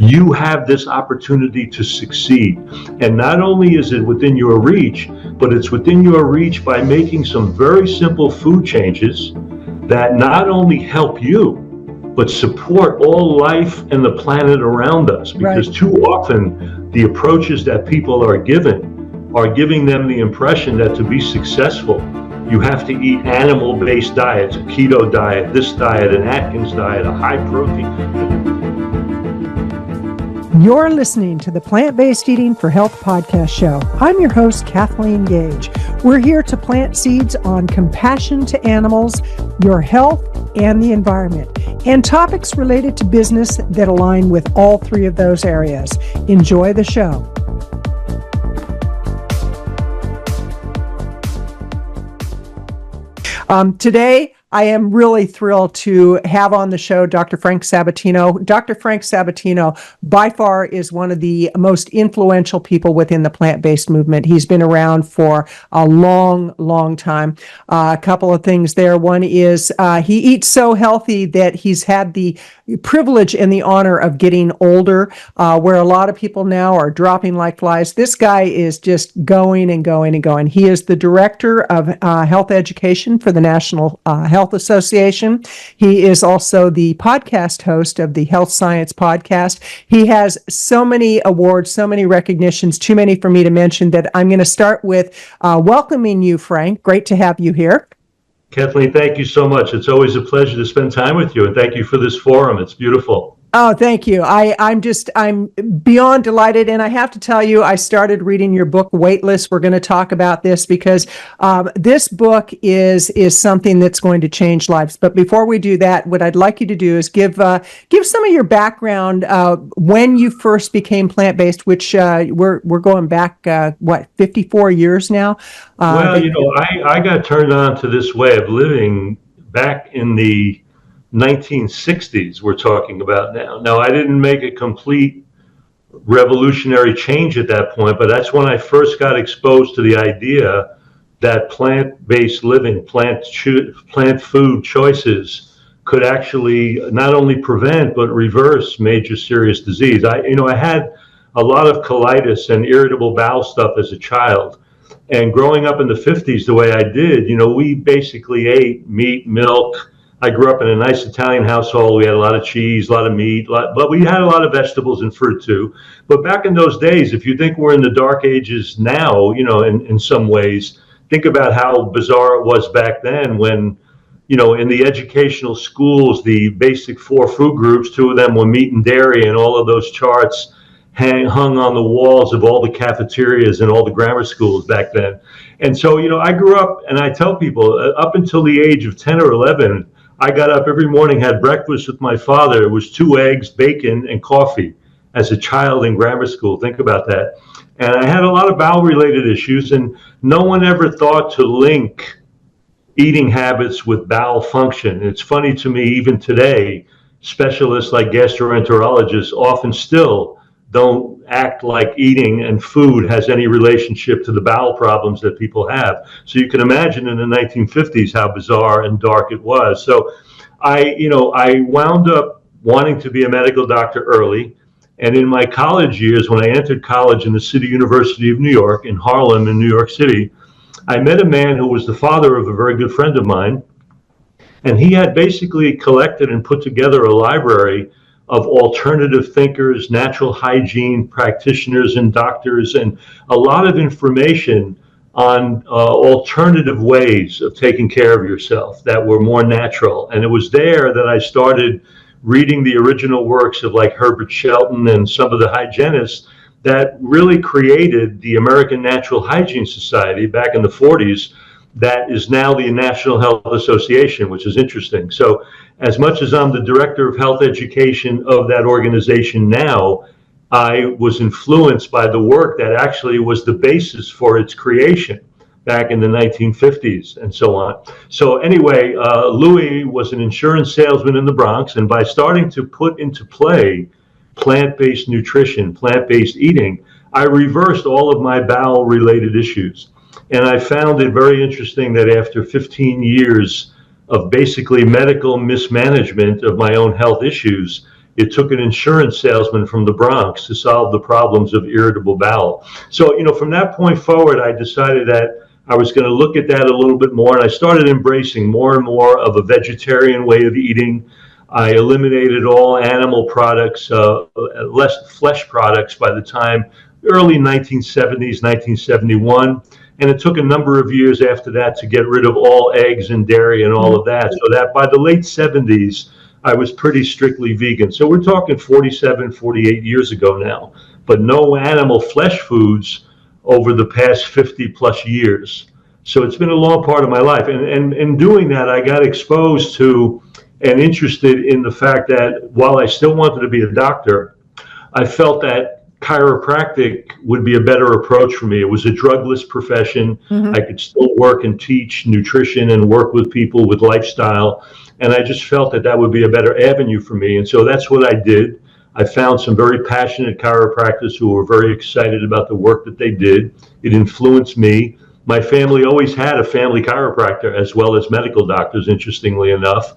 You have this opportunity to succeed. And not only is it within your reach, but it's within your reach by making some very simple food changes that not only help you, but support all life and the planet around us. Because too often the approaches that people are giving them the impression that to be successful, you have to eat animal-based diets, a keto diet, this diet, an Atkins diet, a high protein. You're listening to the Plant-Based Eating for Health podcast show. I'm your host, Kathleen Gage. We're here to plant seeds on compassion to animals, your health, and the environment, and topics related to business that align with all three of those areas. Enjoy the show. Today, I am really thrilled to have on the show Dr. Frank Sabatino. Dr. Frank Sabatino, by far, is one of the most influential people within the plant-based movement. He's been around for a long, long time. A couple of things there. One is he eats so healthy that he's had the privilege and the honor of getting older, where a lot of people now are dropping like flies. This guy is just going and going and going. He is the director of health education for the National Health Association. He is also the podcast host of the Health Science Podcast. He has so many awards, so many recognitions, too many for me to mention, that I'm going to start with welcoming you, Frank. Great to have you here. Kathleen, thank you so much. It's always a pleasure to spend time with you, and thank you for this forum. It's beautiful. Oh, thank you. I'm beyond delighted. And I have to tell you, I started reading your book, Weightless. We're going to talk about this because this book is something that's going to change lives. But before we do that, what I'd like you to do is give some of your background when you first became plant-based, which we're going back, 54 years now? Well, I got turned on to this way of living back in the 1960s we're talking about now. Now, I didn't make a complete revolutionary change at that point, but that's when I first got exposed to the idea that plant-based living, plant food choices could actually not only prevent but reverse major serious disease. I had a lot of colitis and irritable bowel stuff as a child. And growing up in the 50s the way I did, we basically ate meat, milk. I grew up in a nice Italian household. We had a lot of cheese, a lot of meat, but we had a lot of vegetables and fruit too. But back in those days, if you think we're in the dark ages now, in some ways, think about how bizarre it was back then when, in the educational schools, the basic 4 food groups, 2 of them were meat and dairy, and all of those charts hung on the walls of all the cafeterias and all the grammar schools back then. And so, I grew up, and I tell people, up until the age of 10 or 11, I got up every morning, had breakfast with my father. It was 2 eggs, bacon, and coffee as a child in grammar school. Think about that. And I had a lot of bowel-related issues, and no one ever thought to link eating habits with bowel function. It's funny to me, even today, specialists like gastroenterologists often still don't act like eating and food has any relationship to the bowel problems that people have. So you can imagine in the 1950s how bizarre and dark it was. So I wound up wanting to be a medical doctor early. And in my college years, when I entered college in the City University of New York in Harlem in New York City, I met a man who was the father of a very good friend of mine. And he had basically collected and put together a library of alternative thinkers, natural hygiene practitioners and doctors, and a lot of information on alternative ways of taking care of yourself that were more natural. And it was there that I started reading the original works of like Herbert Shelton and some of the hygienists that really created the American Natural Hygiene Society back in the 40s. That is now the National Health Association, which is interesting. So as much as I'm the director of health education of that organization now, I was influenced by the work that actually was the basis for its creation back in the 1950s and so on. So anyway, Louis was an insurance salesman in the Bronx, and by starting to put into play plant-based nutrition, plant-based eating, I reversed all of my bowel-related issues. And I found it very interesting that after 15 years of basically medical mismanagement of my own health issues, It took an insurance salesman from the Bronx to solve the problems of irritable bowel. So, from that point forward, I decided that I was going to look at that a little bit more, and I started embracing more and more of a vegetarian way of eating. I eliminated all animal products, less flesh products by the time early 1970s, 1971. And it took a number of years after that to get rid of all eggs and dairy and all of that. So that by the late 70s, I was pretty strictly vegan. So we're talking 47, 48 years ago now, but no animal flesh foods over the past 50 plus years. So it's been a long part of my life. And in doing that, I got exposed to and interested in the fact that while I still wanted to be a doctor, I felt that chiropractic would be a better approach for me. It was a drugless profession. I could still work and teach nutrition and work with people with lifestyle. And I just felt that that would be a better avenue for me. And so that's what I did. I found some very passionate chiropractors who were very excited about the work that they did. It influenced me. My family always had a family chiropractor as well as medical doctors, interestingly enough.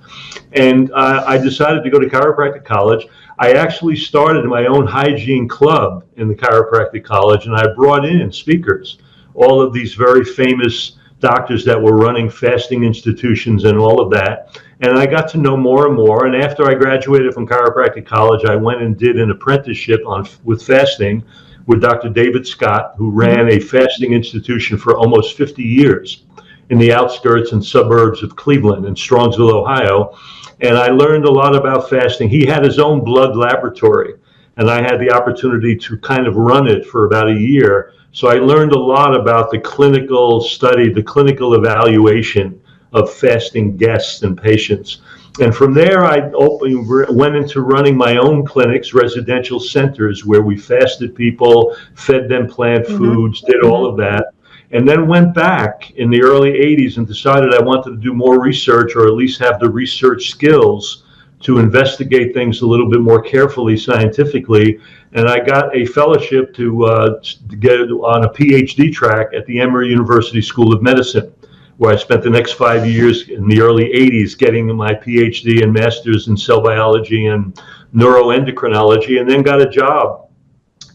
And I decided to go to chiropractic college. I actually started my own hygiene club in the chiropractic college, and I brought in speakers, all of these very famous doctors that were running fasting institutions and all of that. And I got to know more and more. And after I graduated from chiropractic college, I went and did an apprenticeship with fasting with Dr. David Scott, who ran a fasting institution for almost 50 years in the outskirts and suburbs of Cleveland and Strongsville, Ohio. And I learned a lot about fasting. He had his own blood laboratory, and I had the opportunity to kind of run it for about a year. So I learned a lot about the clinical study, the clinical evaluation of fasting guests and patients. And from there, I went into running my own clinics, residential centers, where we fasted people, fed them plant foods, did all of that. And then went back in the early 80s and decided I wanted to do more research, or at least have the research skills to investigate things a little bit more carefully, scientifically. And I got a fellowship to get on a PhD track at the Emory University School of Medicine, where I spent the next 5 years in the early 80s getting my PhD and master's in cell biology and neuroendocrinology, and then got a job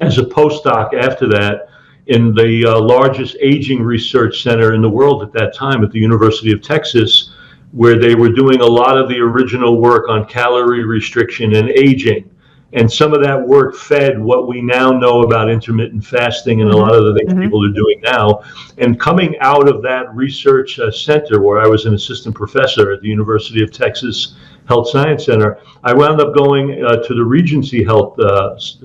as a postdoc after that in the largest aging research center in the world at that time at the University of Texas, where they were doing a lot of the original work on calorie restriction and aging. And some of that work fed what we now know about intermittent fasting and a lot of the things people are doing now. And coming out of that research center, where I was an assistant professor at the University of Texas Health Science Center, I wound up going to the Regency Health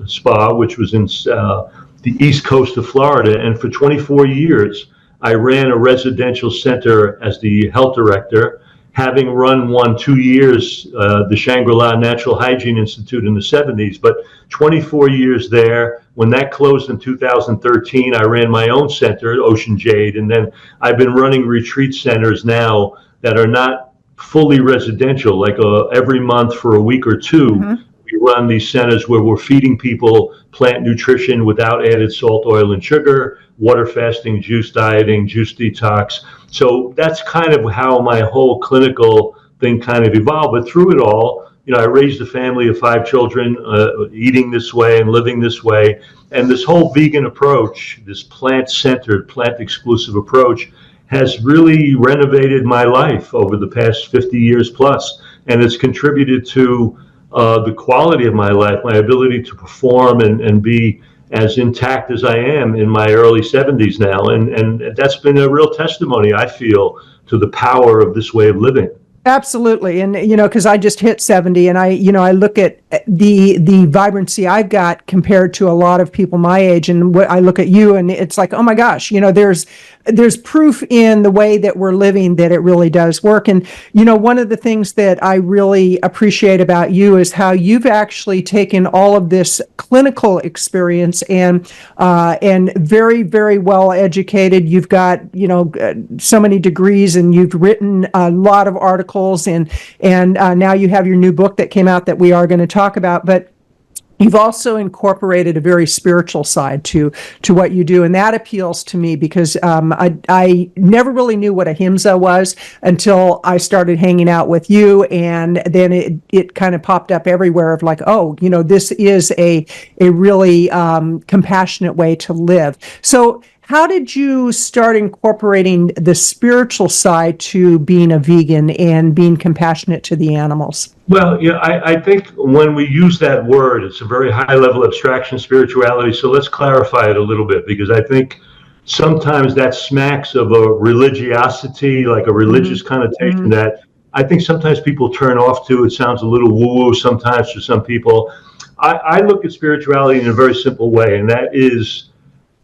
Spa, which was in the east coast of Florida. And for 24 years, I ran a residential center as the health director, having run 2 years, the Shangri-La Natural Hygiene Institute in the 70s, but 24 years there. When that closed in 2013, I ran my own center at Ocean Jade. And then I've been running retreat centers now that are not fully residential, like every month for a week or two. We run these centers where we're feeding people plant nutrition without added salt, oil, and sugar, water fasting, juice dieting, juice detox. So that's kind of how my whole clinical thing kind of evolved. But through it all, I raised a family of 5 children, eating this way and living this way. And this whole vegan approach, this plant-centered, plant-exclusive approach, has really renovated my life over the past 50 years plus. And it's contributed to the quality of my life, my ability to perform and be as intact as I am in my early 70s now. And that's been a real testimony, I feel, to the power of this way of living. Absolutely. And, because I just hit 70, and I look at the vibrancy I've got compared to a lot of people my age, and what I look at you, and it's like, oh my gosh, there's proof in the way that we're living that it really does work. And, one of the things that I really appreciate about you is how you've actually taken all of this clinical experience and very, very well educated. You've got, so many degrees, and you've written a lot of articles, and now you have your new book that came out that we are going to talk about. But You've also incorporated a very spiritual side to what you do, and that appeals to me because I never really knew what ahimsa was until I started hanging out with you, and then it kind of popped up everywhere of like, oh, this is a really compassionate way to live. So how did you start incorporating the spiritual side to being a vegan and being compassionate to the animals? Well, yeah, I think when we use that word, it's a very high level abstraction, spirituality. So let's clarify it a little bit, because I think sometimes that smacks of a religiosity, like a religious connotation that I think sometimes people turn off to. It sounds a little woo-woo sometimes to some people. I look at spirituality in a very simple way, and that is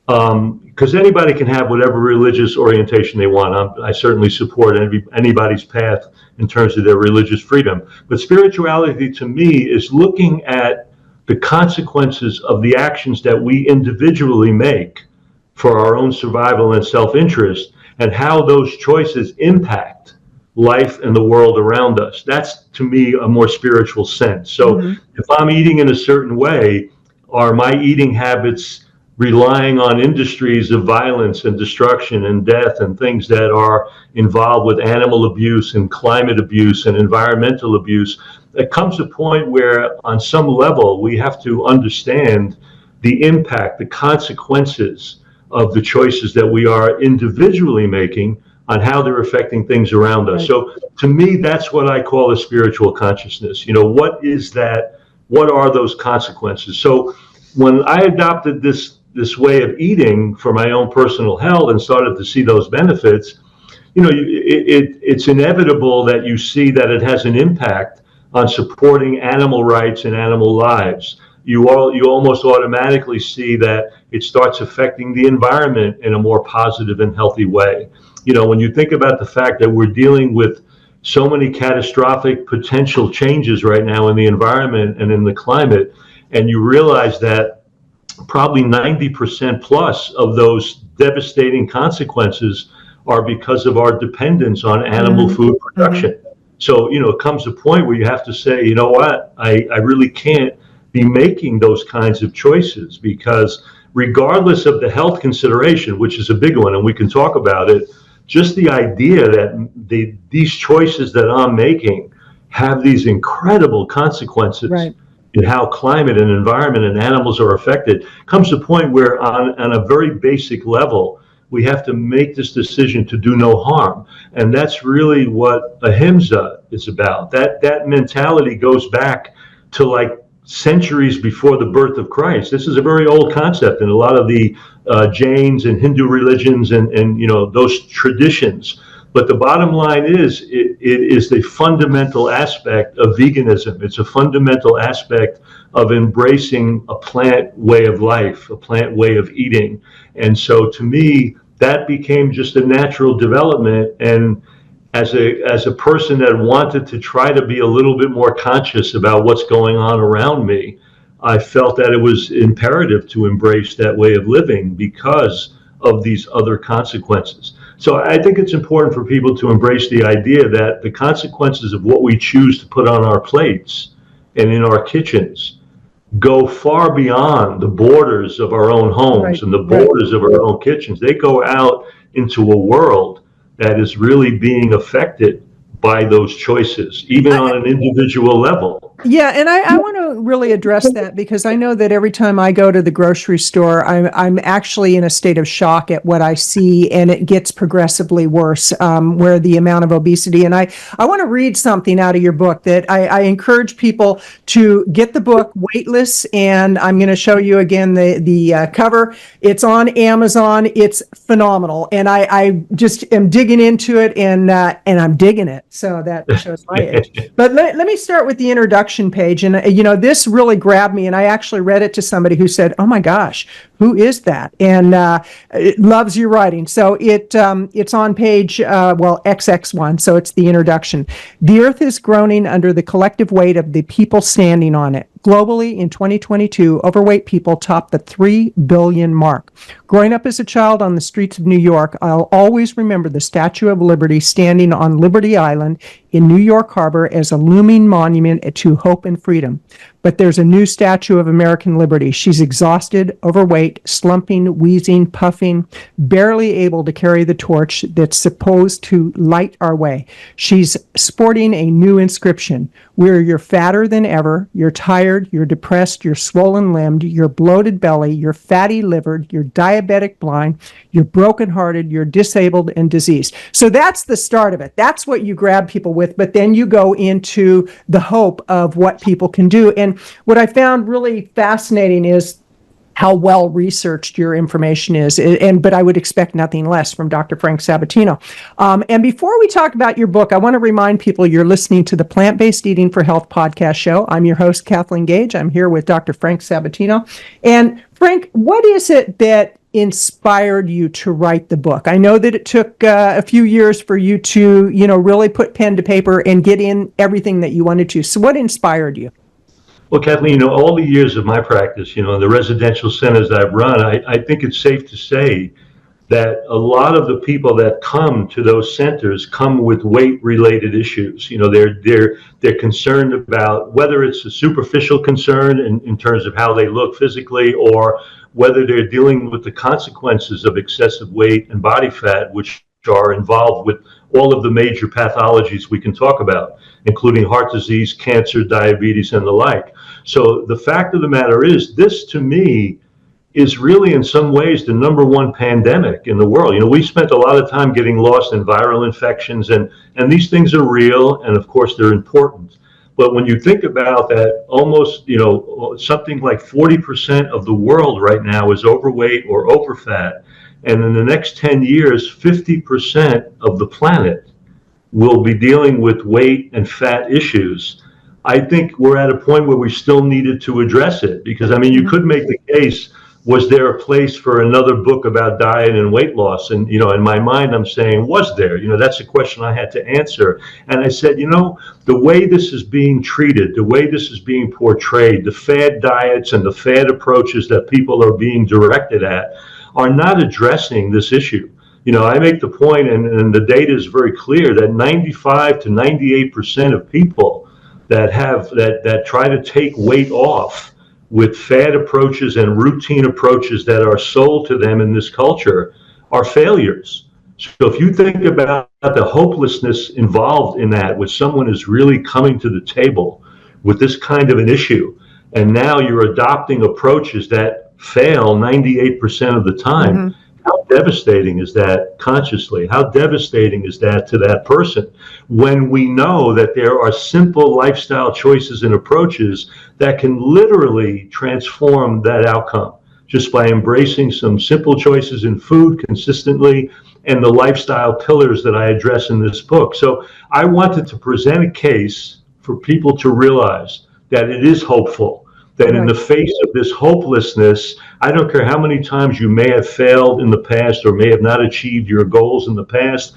because anybody can have whatever religious orientation they want. I certainly support anybody's path in terms of their religious freedom. But spirituality to me is looking at the consequences of the actions that we individually make for our own survival and self-interest, and how those choices impact life and the world around us. That's, to me, a more spiritual sense. So if I'm eating in a certain way, are my eating habits relying on industries of violence and destruction and death and things that are involved with animal abuse and climate abuse and environmental abuse? It comes a point where on some level we have to understand the impact, the consequences of the choices that we are individually making on how they're affecting things around us. Right. So to me, that's what I call a spiritual consciousness. What is that? What are those consequences? So when I adopted this way of eating for my own personal health and started to see those benefits, it's inevitable that you see that it has an impact on supporting animal rights and animal lives. You almost automatically see that it starts affecting the environment in a more positive and healthy way. When you think about the fact that we're dealing with so many catastrophic potential changes right now in the environment and in the climate, and you realize that probably 90% plus of those devastating consequences are because of our dependence on animal food production. So, it comes a point where you have to say, you know what, I really can't be making those kinds of choices, because regardless of the health consideration, which is a big one, and we can talk about it, just the idea that these choices that I'm making have these incredible consequences. Right. And how climate and environment and animals are affected, comes to a point where on a very basic level, we have to make this decision to do no harm. And that's really what ahimsa is about. That mentality goes back to like centuries before the birth of Christ. This is a very old concept in a lot of the Jains and Hindu religions and those traditions. But the bottom line is, it is the fundamental aspect of veganism. It's a fundamental aspect of embracing a plant way of life, a plant way of eating. And so to me, that became just a natural development. And as a person that wanted to try to be a little bit more conscious about what's going on around me, I felt that it was imperative to embrace that way of living because of these other consequences. So I think it's important for people to embrace the idea that the consequences of what we choose to put on our plates and in our kitchens go far beyond the borders of our own homes and the borders of our own kitchens. They go out into a world that is really being affected by those choices, even on an individual level. Yeah, and I want to really address that, because I know that every time I go to the grocery store, I'm actually in a state of shock at what I see, and it gets progressively worse, where the amount of obesity. And I want to read something out of your book that I encourage people to get the book, Weightless, and I'm going to show you again the cover. It's on Amazon. It's phenomenal, and I just am digging into it, and I'm digging it. So that shows my age. But let me start with the introduction page. And, this really grabbed me. And I actually read it to somebody who said, oh my gosh, who is that? And it loves your writing. So it's on page, XX1. So it's the introduction. The earth is groaning under the collective weight of the people standing on it. Globally, in 2022, overweight people topped the 3 billion mark. Growing up as a child on the streets of New York, I'll always remember the Statue of Liberty standing on Liberty Island in New York Harbor as a looming monument to hope and freedom. but there's a new statue of American liberty. She's exhausted, overweight, slumping, wheezing, puffing, barely able to carry the torch that's supposed to light our way. She's sporting a new inscription where you're fatter than ever, you're tired, you're depressed, you're swollen-limbed, you're bloated belly, you're fatty-livered, you're diabetic blind, you're brokenhearted, you're disabled and diseased. So that's the start of it. That's what you grab people with, but then you go into the hope of what people can do. And what I found really fascinating is how well researched your information is, but I would expect nothing less from Dr. Frank Sabatino. And before we talk about your book, I want to remind people you're listening to the Plant-Based Eating for Health podcast show. I'm your host, Kathleen Gage. I'm here with Dr. Frank Sabatino. And Frank, what is it that inspired you to write the book? I know that it took a few years for you to, really put pen to paper and get in everything that you wanted to. So what inspired you? Well, Kathleen, all the years of my practice, in the residential centers I've run, I think it's safe to say that a lot of the people that come to those centers come with weight-related issues. They're concerned about whether it's a superficial concern in terms of how they look physically, or whether they're dealing with the consequences of excessive weight and body fat, which are involved with all of the major pathologies we can talk about, including heart disease, cancer, diabetes, and the like. So the fact of the matter is, this to me is really in some ways the number one pandemic in the world. We spent a lot of time getting lost in viral infections, and these things are real, and of course they're important. But when you think about that, almost, something like 40% of the world right now is overweight or overfat. And in the next 10 years, 50% of the planet will be dealing with weight and fat issues. I think we're at a point where we still needed to address it, because, you could make the case, was there a place for another book about diet and weight loss? And, in my mind, I'm saying, was there? That's a question I had to answer. And I said, the way this is being treated, the way this is being portrayed, the fad diets and the fad approaches that people are being directed at are not addressing this issue. I make the point, and the data is very clear, that 95 to 98% of people that try to take weight off with fad approaches and routine approaches that are sold to them in this culture are failures. So if you think about the hopelessness involved in that, when someone is really coming to the table with this kind of an issue, and now you're adopting approaches that fail 98% of the time, mm-hmm. How devastating is that consciously? How devastating is that to that person, when we know that there are simple lifestyle choices and approaches that can literally transform that outcome just by embracing some simple choices in food consistently and the lifestyle pillars that I address in this book. So I wanted to present a case for people to realize that it is hopeful, that in the face of this hopelessness, I don't care how many times you may have failed in the past or may have not achieved your goals in the past.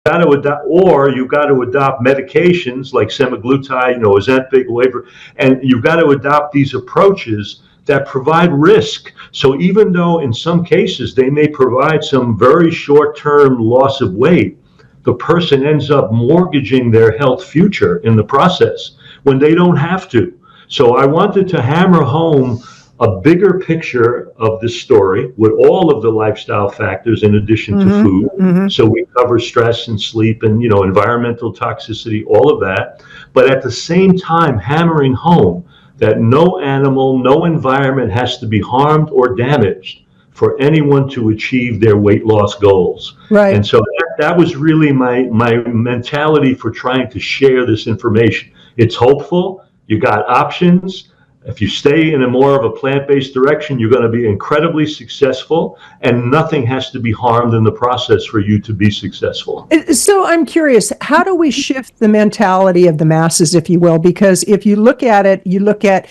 You've got to adopt medications like semaglutide, Ozempic, whatever, and you've got to adopt these approaches that provide risk. So even though in some cases they may provide some very short-term loss of weight, the person ends up mortgaging their health future in the process when they don't have to. So I wanted to hammer home a bigger picture of this story with all of the lifestyle factors in addition to food. Mm-hmm. So we cover stress and sleep and, environmental toxicity, all of that. But at the same time, hammering home that no animal, no environment has to be harmed or damaged for anyone to achieve their weight loss goals. Right. And so that was really my mentality for trying to share this information. It's hopeful. You got options. If you stay in a more of a plant-based direction, you're going to be incredibly successful, and nothing has to be harmed in the process for you to be successful. So I'm curious, how do we shift the mentality of the masses, if you will? Because if you look at it, you look at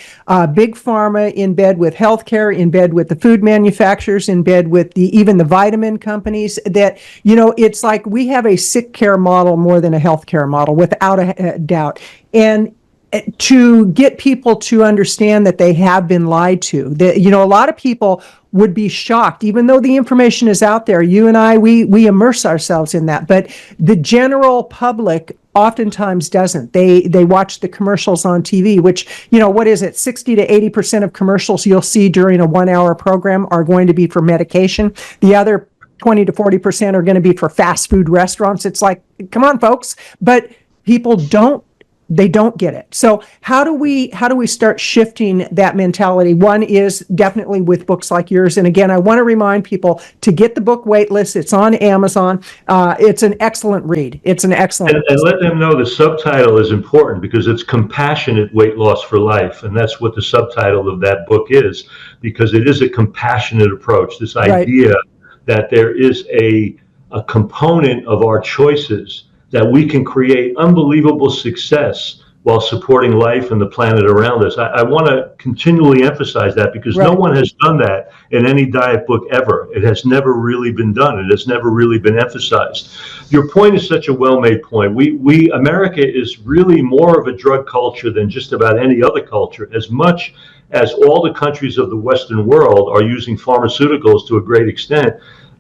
big pharma in bed with healthcare, in bed with the food manufacturers, in bed with even the vitamin companies, that, it's like we have a sick care model more than a healthcare model, without a doubt. And to get people to understand that they have been lied to, that, a lot of people would be shocked, even though the information is out there. You and I, we immerse ourselves in that, but the general public oftentimes doesn't. They watch the commercials on TV, which, what is it? 60 to 80% of commercials you'll see during a 1 hour program are going to be for medication. The other 20 to 40% are going to be for fast food restaurants. It's like, come on, folks. But people don't get it. So how do we start shifting that mentality? One is definitely with books like yours. And again, I want to remind people to get the book Weightless. It's on Amazon. It's an excellent read. It's an excellent. And let them know the subtitle is important, because it's Compassionate Weight Loss for Life. And that's what the subtitle of that book is, because it is a compassionate approach. This idea that there is a component of our choices that we can create unbelievable success while supporting life and the planet around us. I want to continually emphasize that, because no one has done that in any diet book ever. It has never really been done. It has never really been emphasized. Your point is such a well-made point. America is really more of a drug culture than just about any other culture, as much as all the countries of the Western world are using pharmaceuticals to a great extent.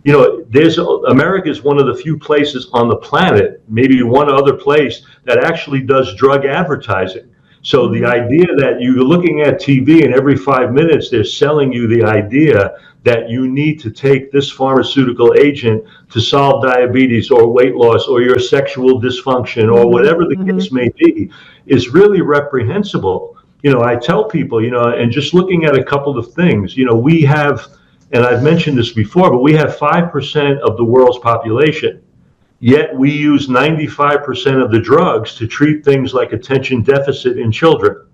America is one of the few places on the planet, maybe one other place, that actually does drug advertising. So the idea that you're looking at TV and every 5 minutes they're selling you the idea that you need to take this pharmaceutical agent to solve diabetes or weight loss or your sexual dysfunction or whatever the case may be is really reprehensible. I tell people, and just looking at a couple of things, we have, and I've mentioned this before, but we have 5% of the world's population, yet we use 95% of the drugs to treat things like attention deficit in children.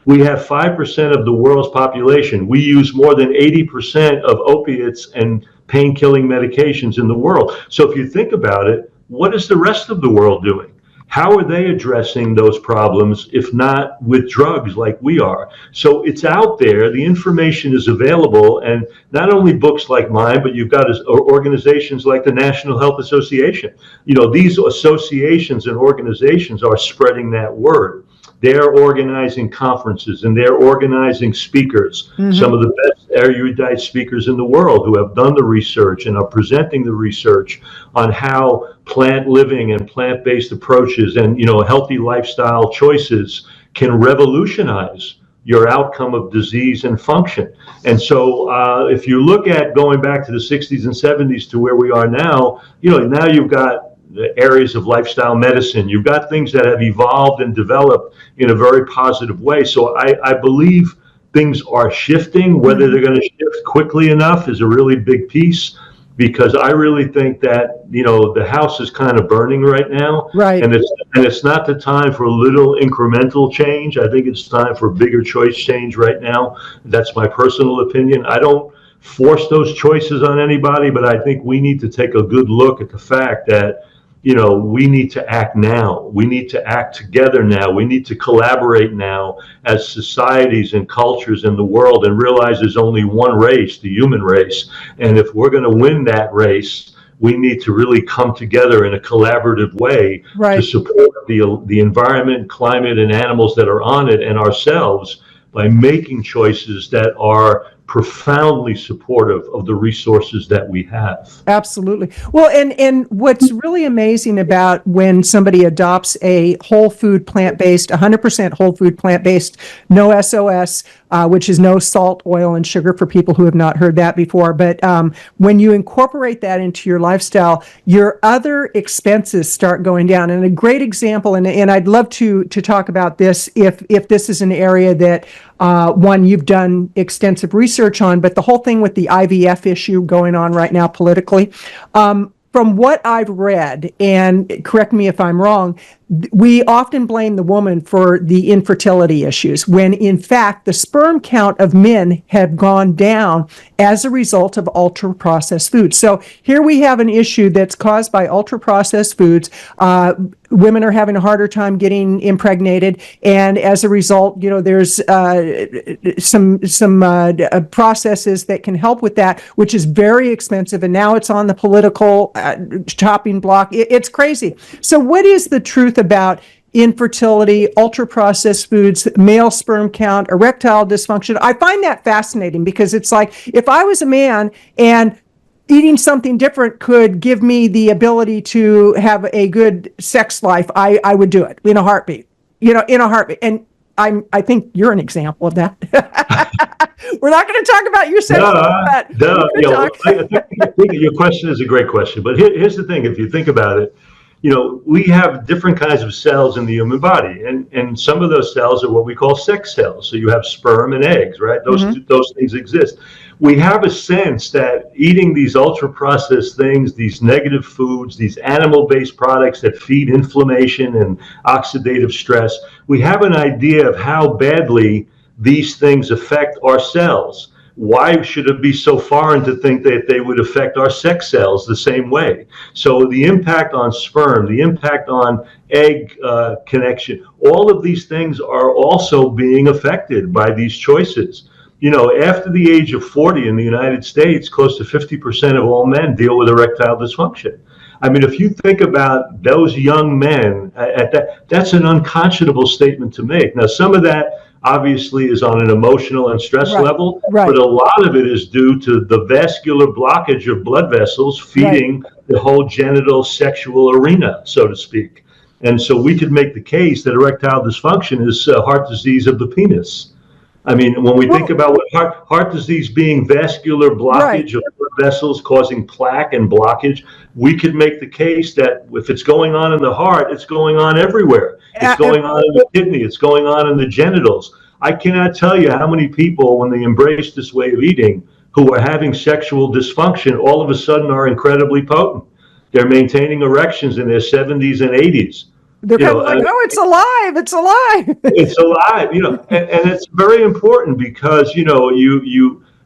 We have 5% of the world's population. We use more than 80% of opiates and pain-killing medications in the world. So if you think about it, what is the rest of the world doing? How are they addressing those problems if not with drugs like we are? So it's out there, the information is available, and not only books like mine, but you've got organizations like the National Health Association. These associations and organizations are spreading that word. They're organizing conferences and they're organizing speakers, some of the best erudite speakers in the world who have done the research and are presenting the research on how plant living and plant-based approaches and healthy lifestyle choices can revolutionize your outcome of disease and function. And so if you look at going back to the 60s and 70s to where we are now, now you've got the areas of lifestyle medicine. You've got things that have evolved and developed in a very positive way. So I believe things are shifting. Whether they're going to shift quickly enough is a really big piece, because I really think that, the house is kind of burning right now. Right. And it's not the time for a little incremental change. I think it's time for bigger choice change right now. That's my personal opinion. I don't force those choices on anybody, but I think we need to take a good look at the fact that we need to act now. We need to act together now. We need to collaborate now as societies and cultures in the world, and realize there's only one race, the human race. And if we're going to win that race, we need to really come together in a collaborative way to support the environment, climate, and animals that are on it, and ourselves, by making choices that are profoundly supportive of the resources that we have. Absolutely. Well, and what's really amazing about when somebody adopts a whole food plant-based, 100% whole food plant-based, no SOS, which is no salt, oil, and sugar for people who have not heard that before. But when you incorporate that into your lifestyle, your other expenses start going down. And a great example, and I'd love to talk about this if this is an area that one you've done extensive research on, but the whole thing with the IVF issue going on right now politically, from what I've read, and correct me if I'm wrong, we often blame the woman for the infertility issues, when in fact the sperm count of men have gone down as a result of ultra-processed foods. So here we have an issue that's caused by ultra-processed foods. Women are having a harder time getting impregnated, and as a result, there's some processes that can help with that, which is very expensive, and now it's on the political chopping block. It's crazy. So what is the truth about infertility, ultra-processed foods, male sperm count, erectile dysfunction? I find that fascinating, because it's like, if I was a man and eating something different could give me the ability to have a good sex life, I would do it in a heartbeat, in a heartbeat. And I think you're an example of that. We're not going to talk about your sex life, but I think your question is a great question. But here's the thing: if you think about it, we have different kinds of cells in the human body, and some of those cells are what we call sex cells. So you have sperm and eggs, right? Those things exist. We have a sense that eating these ultra-processed things, these negative foods, these animal-based products that feed inflammation and oxidative stress, we have an idea of how badly these things affect our cells. Why should it be so foreign to think that they would affect our sex cells the same way? So the impact on sperm, the impact on egg connection, all of these things are also being affected by these choices. After the age of 40 in the United States, close to 50% of all men deal with erectile dysfunction. I mean, if you think about those young men, that's an unconscionable statement to make. Now, some of that obviously is on an emotional and stress level, but a lot of it is due to the vascular blockage of blood vessels feeding the whole genital sexual arena, so to speak. And so we could make the case that erectile dysfunction is heart disease of the penis. I mean, when we think about what heart disease being vascular blockage of blood vessels causing plaque and blockage, we could make the case that if it's going on in the heart, it's going on everywhere. It's going on in the kidney. It's going on in the genitals. I cannot tell you how many people, when they embrace this way of eating, who are having sexual dysfunction, all of a sudden are incredibly potent. They're maintaining erections in their 70s and 80s. They're kind of like, oh, it's alive, it's alive. It's alive, and it's very important because,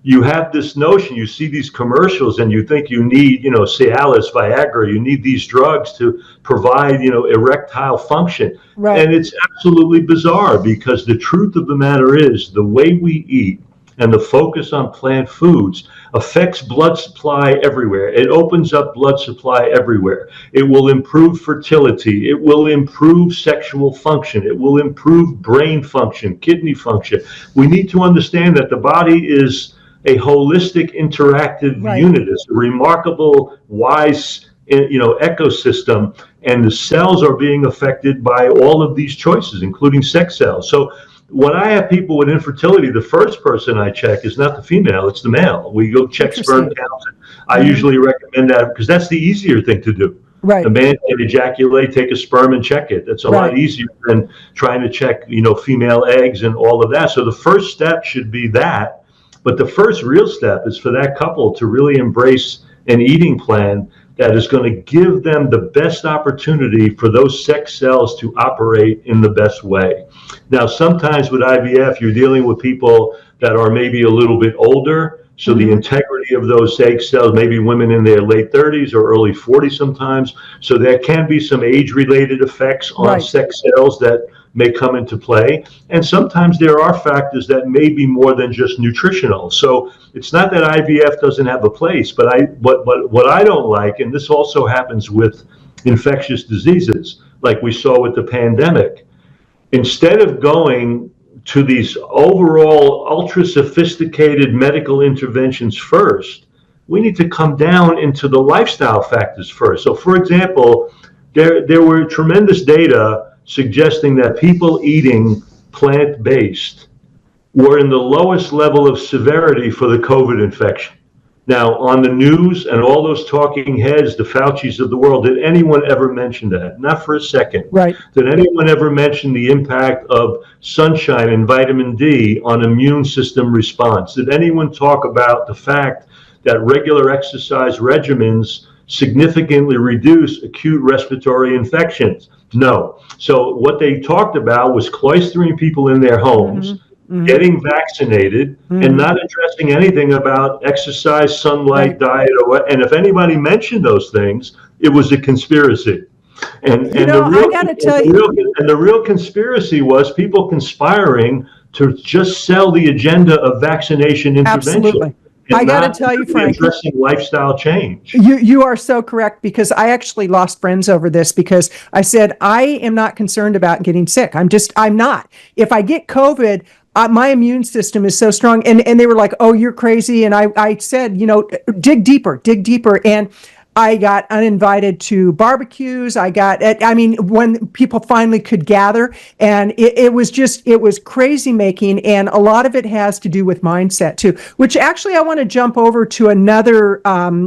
you have this notion, you see these commercials and you think you need, Cialis, Viagra, you need these drugs to provide, erectile function. And it's absolutely bizarre, because the truth of the matter is the way we eat and the focus on plant foods affects blood supply everywhere. It opens up blood supply everywhere. It will improve fertility. It will improve sexual function. It will improve brain function, kidney function. We need to understand that the body is a holistic, interactive unit. It's a remarkable, wise, ecosystem, and the cells are being affected by all of these choices, including sex cells. So when I have people with infertility, the first person I check is not the female, it's the male. We go check sperm counts. I usually recommend that because that's the easier thing to do. The man can ejaculate, take a sperm and check it. That's a lot easier than trying to check, female eggs and all of that. So the first step should be that. But the first real step is for that couple to really embrace an eating plan that is going to give them the best opportunity for those sex cells to operate in the best way. Now, sometimes with IVF, you're dealing with people that are maybe a little bit older. So the integrity of those egg cells, maybe women in their late 30s or early 40s sometimes. So there can be some age-related effects on sex cells that may come into play. And sometimes there are factors that may be more than just nutritional. So it's not that IVF doesn't have a place, but what I don't like, and this also happens with infectious diseases, like we saw with the pandemic, instead of going to these overall ultra sophisticated medical interventions first, we need to come down into the lifestyle factors first. So for example, there were tremendous data suggesting that people eating plant-based were in the lowest level of severity for the COVID infection. Now, on the news and all those talking heads, the Faucis of the world, did anyone ever mention that? Not for a second. Did anyone ever mention the impact of sunshine and vitamin D on immune system response? Did anyone talk about the fact that regular exercise regimens significantly reduce acute respiratory infections? No. So what they talked about was cloistering people in their homes, getting vaccinated, and not addressing anything about exercise, sunlight, diet, or what. And if anybody mentioned those things, it was a conspiracy. And the real conspiracy was people conspiring to just sell the agenda of vaccination intervention. Absolutely. I got to tell you, Frank, addressing lifestyle change. You are so correct, because I actually lost friends over this, because I said, I am not concerned about getting sick. I'm not. If I get COVID, my immune system is so strong. And they were like, oh, you're crazy. And I said, dig deeper. And I got uninvited to barbecues. When people finally could gather, and it was crazy making. And a lot of it has to do with mindset too, which actually I want to jump over to another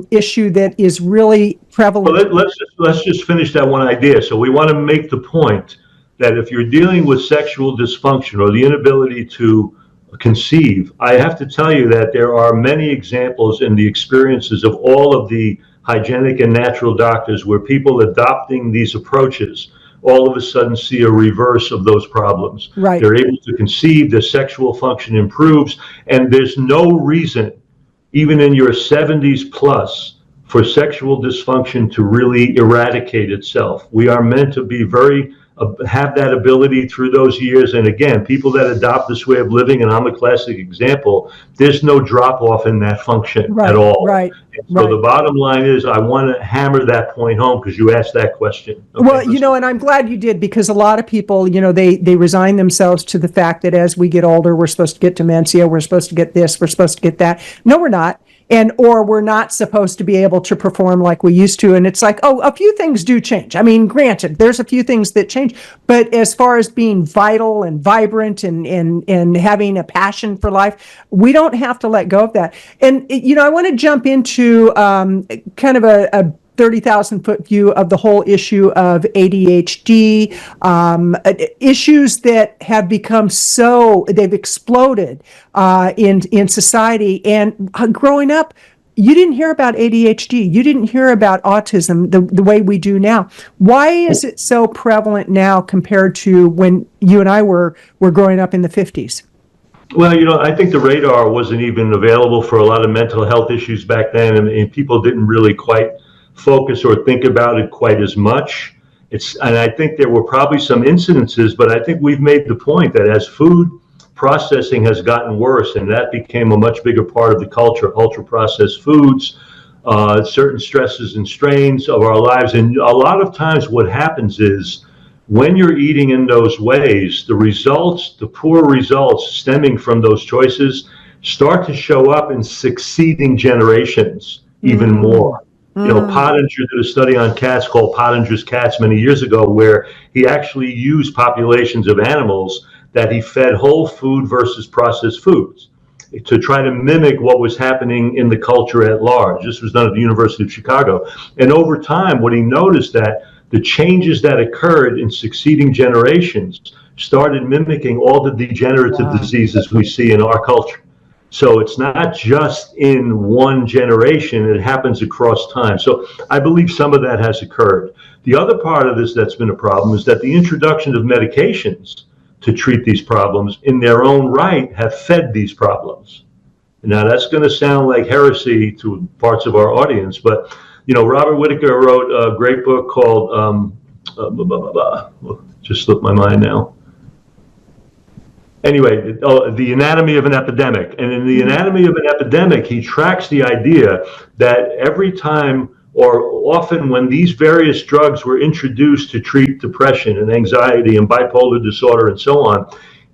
issue that is really prevalent. Well, let's just finish that one idea. So we want to make the point that if you're dealing with sexual dysfunction or the inability to conceive, I have to tell you that there are many examples in the experiences of all of the hygienic and natural doctors where people adopting these approaches all of a sudden see a reverse of those problems. Right. They're able to conceive, their sexual function improves, and there's no reason, even in your 70s plus, for sexual dysfunction to really eradicate itself. We are meant to be have that ability through those years. And again, people that adopt this way of living, and I'm a classic example, there's no drop off in that function at all. Right. So the bottom line is, I want to hammer that point home because you asked that question. Okay, well, and I'm glad you did, because a lot of people, they resign themselves to the fact that as we get older, we're supposed to get dementia, we're supposed to get this, we're supposed to get that. No, we're not. Or we're not supposed to be able to perform like we used to. And it's like, oh, a few things do change. I mean, granted, there's a few things that change, but as far as being vital and vibrant and having a passion for life, we don't have to let go of that. And, I want to jump into kind of a 30,000-foot view of the whole issue of ADHD, issues that have become they've exploded in society. And growing up, you didn't hear about ADHD. You didn't hear about autism the way we do now. Why is it so prevalent now compared to when you and I were growing up in the 50s? Well, I think the radar wasn't even available for a lot of mental health issues back then, and people didn't really quite focus or think about it quite as much. And I think there were probably some incidences, but I think we've made the point that as food processing has gotten worse, and that became a much bigger part of the culture, ultra-processed foods, certain stresses and strains of our lives. And a lot of times what happens is, when you're eating in those ways, the poor results stemming from those choices start to show up in succeeding generations even more. Pottinger did a study on cats called Pottinger's Cats many years ago, where he actually used populations of animals that he fed whole food versus processed foods to try to mimic what was happening in the culture at large. This was done at the University of Chicago. And over time, what he noticed that the changes that occurred in succeeding generations started mimicking all the degenerative diseases we see in our culture. So it's not just in one generation, it happens across time. So I believe some of that has occurred. The other part of this that's been a problem is that the introduction of medications to treat these problems in their own right have fed these problems. Now that's going to sound like heresy to parts of our audience, but Robert Whitaker wrote a great book called, just slipped my mind now. Anyway, The Anatomy of an Epidemic. And in The Anatomy of an Epidemic, he tracks the idea that every time or often when these various drugs were introduced to treat depression and anxiety and bipolar disorder and so on,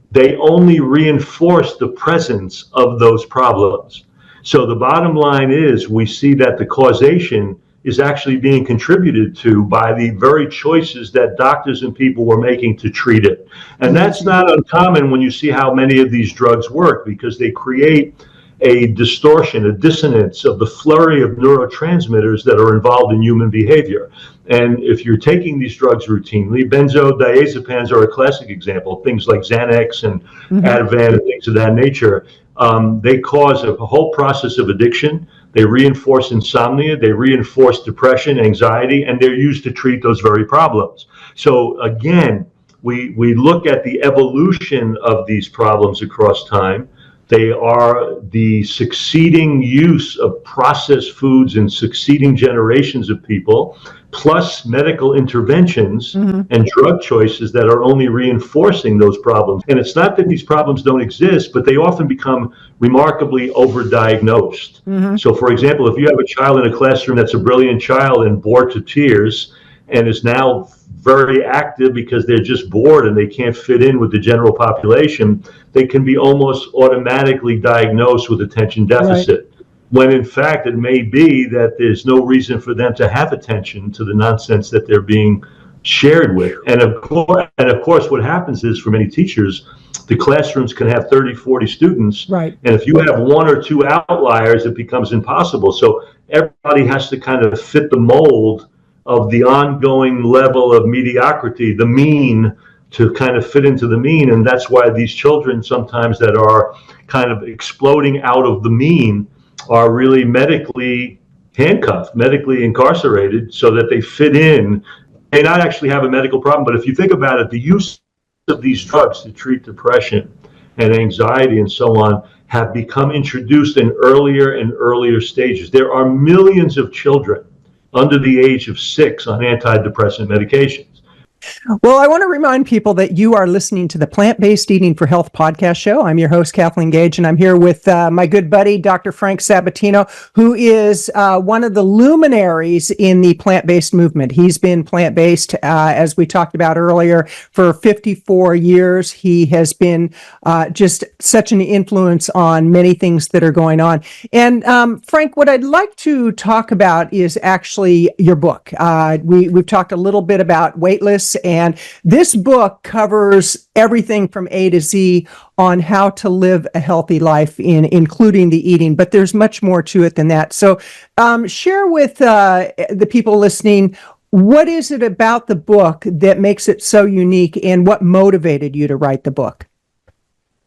they only reinforce the presence of those problems. So the bottom line is, we see that the causation is actually being contributed to by the very choices that doctors and people were making to treat it. And that's not uncommon when you see how many of these drugs work, because they create a distortion, a dissonance of the flurry of neurotransmitters that are involved in human behavior. And if you're taking these drugs routinely, benzodiazepines are a classic example, things like Xanax and Ativan and things of that nature. They cause a whole process of addiction. they reinforce insomnia, they reinforce depression, anxiety, and they're used to treat those very problems. So again, we look at the evolution of these problems across time. They are the succeeding use of processed foods in succeeding generations of people, plus medical interventions and drug choices that are only reinforcing those problems. And it's not that these problems don't exist, but they often become remarkably overdiagnosed. So for example, if you have a child in a classroom that's a brilliant child and bored to tears and is now very active because they're just bored and they can't fit in with the general population, they can be almost automatically diagnosed with attention deficit. Right. When in fact it may be that there's no reason for them to have attention to the nonsense that they're being shared with. And of course, what happens is for many teachers, the classrooms can have 30, 40 students. Right. And if you have one or two outliers, it becomes impossible. So everybody has to kind of fit the mold of the ongoing level of mediocrity, the mean, to kind of fit into the mean. And that's why these children sometimes that are kind of exploding out of the mean are really medically handcuffed, medically incarcerated, so that they fit in. They not actually have a medical problem, but if you think about it, the use of these drugs to treat depression and anxiety and so on have become introduced in earlier and earlier stages. There are millions of children under the age of 6 on antidepressant medications. Well, I want to remind people that you are listening to the Plant-Based Eating for Health podcast show. I'm your host, Kathleen Gage, and I'm here with my good buddy, Dr. Frank Sabatino, who is one of the luminaries in the plant-based movement. He's been plant-based, as we talked about earlier, for 54 years. He has been just such an influence on many things that are going on. And Frank, what I'd like to talk about is actually your book. We've talked a little bit about Weightless, and this book covers everything from A to Z on how to live a healthy life, including the eating, but there's much more to it than that. So share with the people listening, what is it about the book that makes it so unique, and what motivated you to write the book?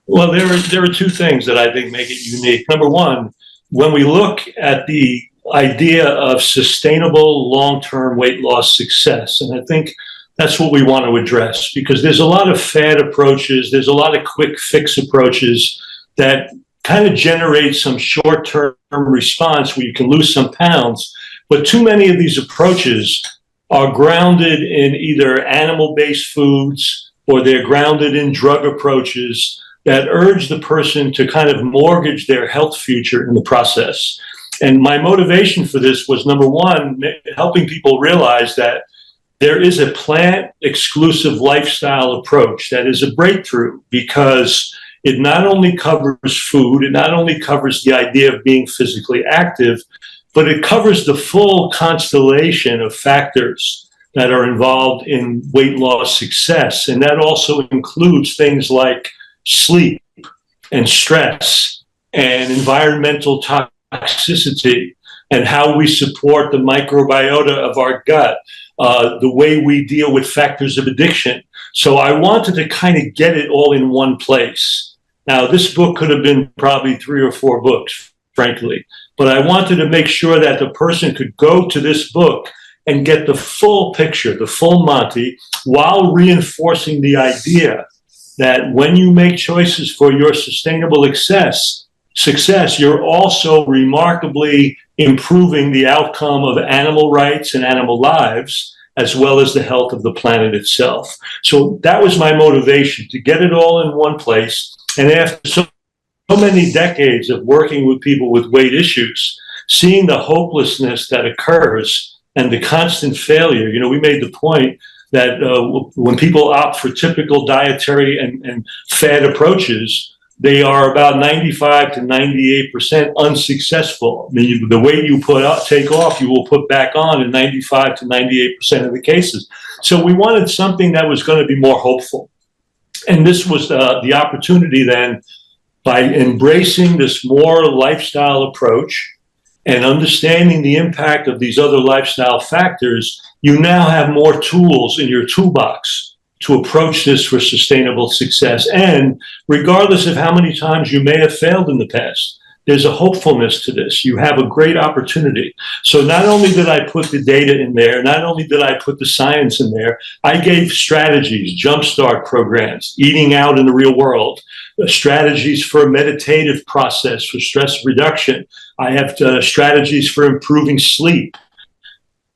Well, there are two things that I think make it unique. Number one, when we look at the idea of sustainable long-term weight loss success, and I think that's what we want to address, because there's a lot of fad approaches, there's a lot of quick fix approaches that kind of generate some short-term response where you can lose some pounds, but too many of these approaches are grounded in either animal-based foods or they're grounded in drug approaches that urge the person to kind of mortgage their health future in the process. And my motivation for this was, number one, helping people realize that there is a plant-exclusive lifestyle approach that is a breakthrough, because it not only covers food, it not only covers the idea of being physically active, but it covers the full constellation of factors that are involved in weight loss success. And that also includes things like sleep and stress and environmental toxicity and how we support the microbiota of our gut, the way we deal with factors of addiction. So I wanted to kind of get it all in one place. Now, this book could have been probably 3 or 4 books, frankly, but I wanted to make sure that the person could go to this book and get the full picture, the full Monty, while reinforcing the idea that when you make choices for your sustainable success, you're also remarkably improving the outcome of animal rights and animal lives, as well as the health of the planet itself. So that was my motivation, to get it all in one place. And after so many decades of working with people with weight issues, seeing the hopelessness that occurs and the constant failure, we made the point that when people opt for typical dietary and fad approaches, they are about 95 to 98% unsuccessful. I mean, the weight you take off, you will put back on in 95 to 98% of the cases. So we wanted something that was going to be more hopeful. And this was the opportunity then, by embracing this more lifestyle approach and understanding the impact of these other lifestyle factors, you now have more tools in your toolbox to approach this for sustainable success. And regardless of how many times you may have failed in the past, there's a hopefulness to this. You have a great opportunity. So not only did I put the data in there, not only did I put the science in there, I gave strategies, jumpstart programs, eating out in the real world, strategies for a meditative process for stress reduction. I have strategies for improving sleep.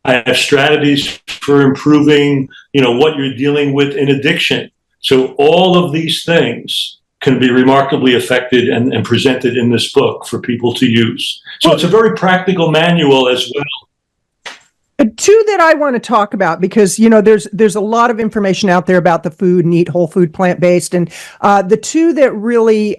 I have strategies for improving, what you're dealing with in addiction. So all of these things can be remarkably affected and presented in this book for people to use. So it's a very practical manual as well. Two that I want to talk about, because there's a lot of information out there about the food and eat whole food, plant-based, and the two that really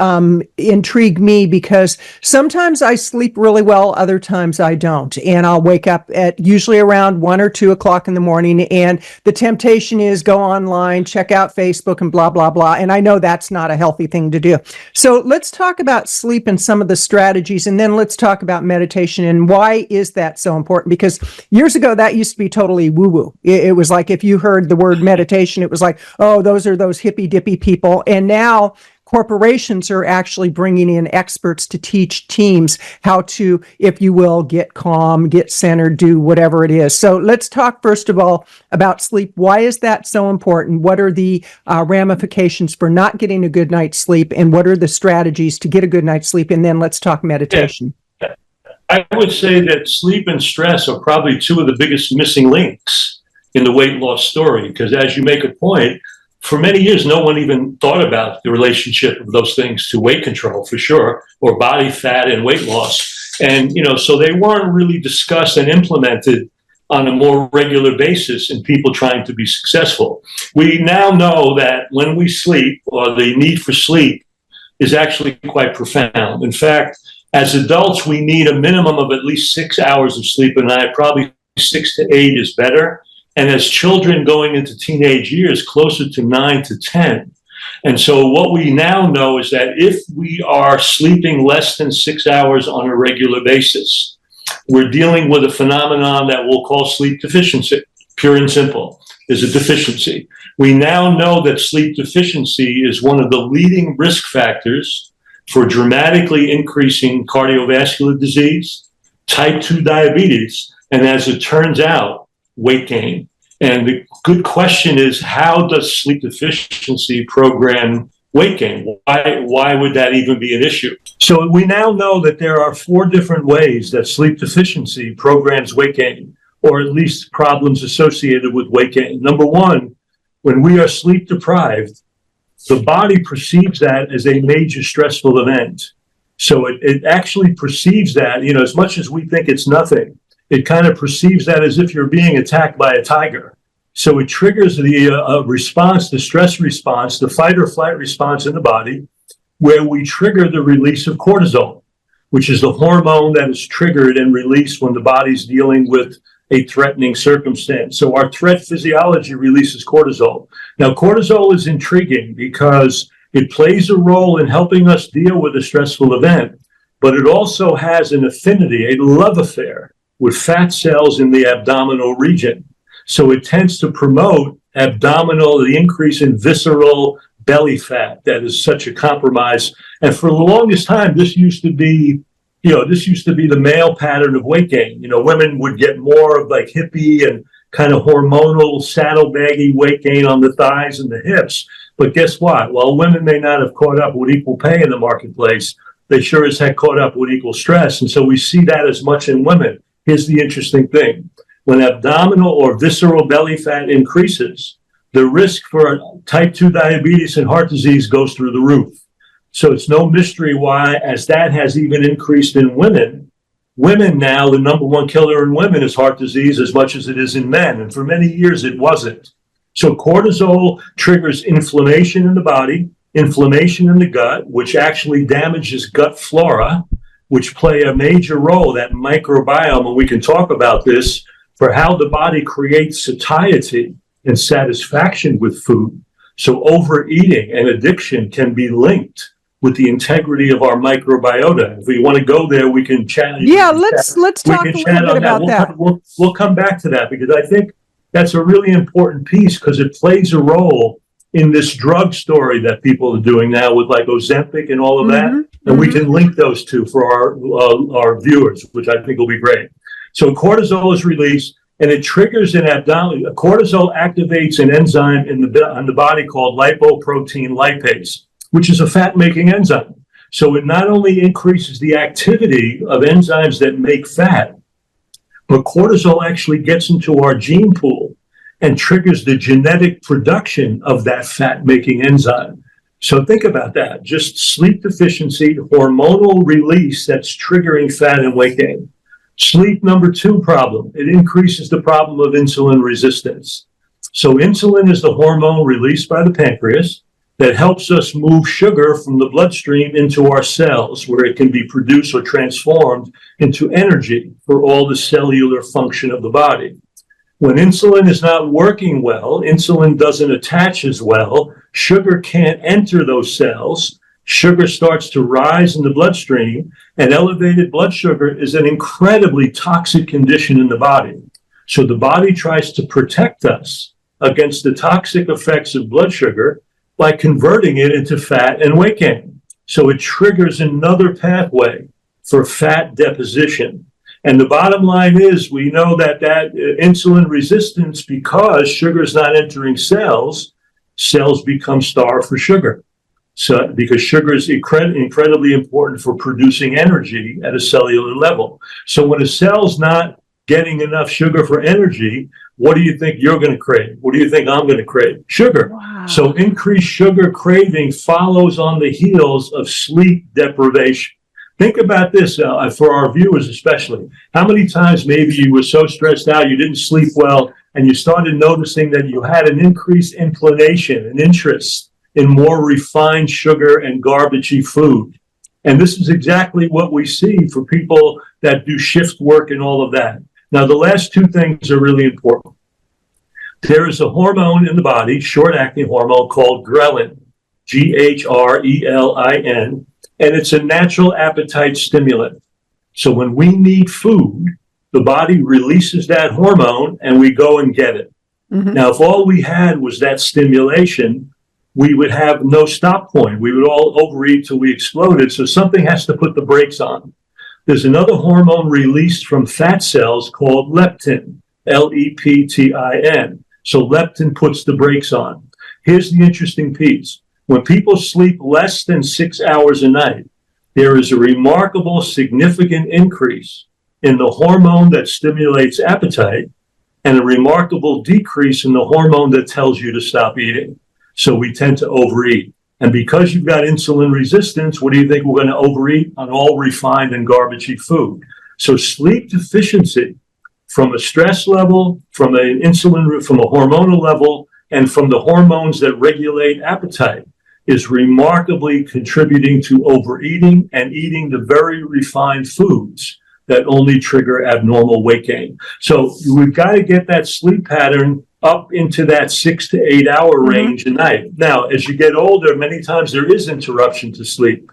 intrigue me, because sometimes I sleep really well, other times I don't, and I'll wake up at usually around 1 or 2 o'clock in the morning, and the temptation is go online, check out Facebook, and blah blah blah. And I know that's not a healthy thing to do. So let's talk about sleep and some of the strategies, and then let's talk about meditation and why is that so important? Because years ago, that used to be totally woo-woo. It was like if you heard the word meditation, it was like, oh, those are those hippy-dippy people. And now corporations are actually bringing in experts to teach teams how to, if you will, get calm, get centered, do whatever it is. So let's talk first of all about sleep. Why is that so important? What are the ramifications for not getting a good night's sleep? And what are the strategies to get a good night's sleep? And then let's talk meditation. Yeah. I would say that sleep and stress are probably two of the biggest missing links in the weight loss story, because as you make a point, for many years, no one even thought about the relationship of those things to weight control, for sure, or body fat and weight loss. And, so they weren't really discussed and implemented on a more regular basis in people trying to be successful. We now know that when we sleep, or the need for sleep, is actually quite profound. In fact, as adults, we need a minimum of at least 6 hours of sleep a night. Probably 6 to 8 is better. And as children going into teenage years, closer to 9 to 10. And so what we now know is that if we are sleeping less than 6 hours on a regular basis, we're dealing with a phenomenon that we'll call sleep deficiency, pure and simple. There's a deficiency. We now know that sleep deficiency is one of the leading risk factors for dramatically increasing cardiovascular disease, type 2 diabetes, and as it turns out, weight gain. And the good question is, how does sleep deficiency program weight gain? Why would that even be an issue? So we now know that there are 4 different ways that sleep deficiency programs weight gain, or at least problems associated with weight gain. Number one, when we are sleep deprived, the body perceives that as a major stressful event. So it actually perceives that, as much as we think it's nothing, it kind of perceives that as if you're being attacked by a tiger. So it triggers the response, the stress response, the fight or flight response in the body, where we trigger the release of cortisol, which is the hormone that is triggered and released when the body's dealing with a threatening circumstance. So our threat physiology releases cortisol. Now, cortisol is intriguing because it plays a role in helping us deal with a stressful event, but it also has an affinity, a love affair with fat cells in the abdominal region. So it tends to promote the increase in visceral belly fat that is such a compromise. And for the longest time, this used to be the male pattern of weight gain. Women would get more of like hippie and kind of hormonal saddlebaggy weight gain on the thighs and the hips. But guess what? While women may not have caught up with equal pay in the marketplace, they sure as heck caught up with equal stress. And so we see that as much in women. Here's the interesting thing. When abdominal or visceral belly fat increases, the risk for type 2 diabetes and heart disease goes through the roof. So it's no mystery why, as that has even increased in women now, the number one killer in women is heart disease as much as it is in men. And for many years, it wasn't. So cortisol triggers inflammation in the body, inflammation in the gut, which actually damages gut flora, which play a major role, that microbiome, and we can talk about this, for how the body creates satiety and satisfaction with food. So overeating and addiction can be linked with the integrity of our microbiota. If we want to go there, we can chat. Yeah, let's talk a little bit about that. We'll come back to that, because I think that's a really important piece, because it plays a role in this drug story that people are doing now with like Ozempic and all of that. And we can link those two for our viewers, which I think will be great. So cortisol is released, and it triggers an abdominal. Cortisol activates an enzyme in the body called lipoprotein lipase, which is a fat-making enzyme. So it not only increases the activity of enzymes that make fat, but cortisol actually gets into our gene pool and triggers the genetic production of that fat-making enzyme. So think about that. Just sleep deficiency, hormonal release that's triggering fat and weight gain. Sleep number 2 problem, it increases the problem of insulin resistance. So insulin is the hormone released by the pancreas that helps us move sugar from the bloodstream into our cells, where it can be produced or transformed into energy for all the cellular function of the body. When insulin is not working well, insulin doesn't attach as well, sugar can't enter those cells, sugar starts to rise in the bloodstream, and elevated blood sugar is an incredibly toxic condition in the body. So the body tries to protect us against the toxic effects of blood sugar by converting it into fat and weight gain. So it triggers another pathway for fat deposition. And the bottom line is, we know that insulin resistance, because sugar is not entering cells, cells become starved for sugar. So because sugar is incredibly important for producing energy at a cellular level. So when a cell's not getting enough sugar for energy, what do you think you're going to crave? What do you think I'm going to crave? Sugar. Wow. So increased sugar craving follows on the heels of sleep deprivation. Think about this, for our viewers especially. How many times maybe you were so stressed out, you didn't sleep well, and you started noticing that you had an increased inclination, an interest in more refined sugar and garbagey food. And this is exactly what we see for people that do shift work and all of that. Now, the last 2 things are really important. There is a hormone in the body, short-acting hormone called ghrelin, Grelin, and it's a natural appetite stimulant. So when we need food, the body releases that hormone and we go and get it. Now, if all we had was that stimulation, we would have no stop point. We would all overeat till we exploded. So something has to put the brakes on. There's another hormone released from fat cells called leptin, Leptin. So leptin puts the brakes on. Here's the interesting piece. When people sleep less than 6 hours a night, there is a remarkable, significant increase in the hormone that stimulates appetite and a remarkable decrease in the hormone that tells you to stop eating. So we tend to overeat. And because you've got insulin resistance, what do you think we're going to overeat? On all refined and garbagey food. So sleep deficiency, from a stress level, from an insulin, from a hormonal level, and from the hormones that regulate appetite, is remarkably contributing to overeating and eating the very refined foods that only trigger abnormal weight gain. So we've got to get that sleep pattern up into that 6 to 8 hour range a night. Now, as you get older, many times there is interruption to sleep,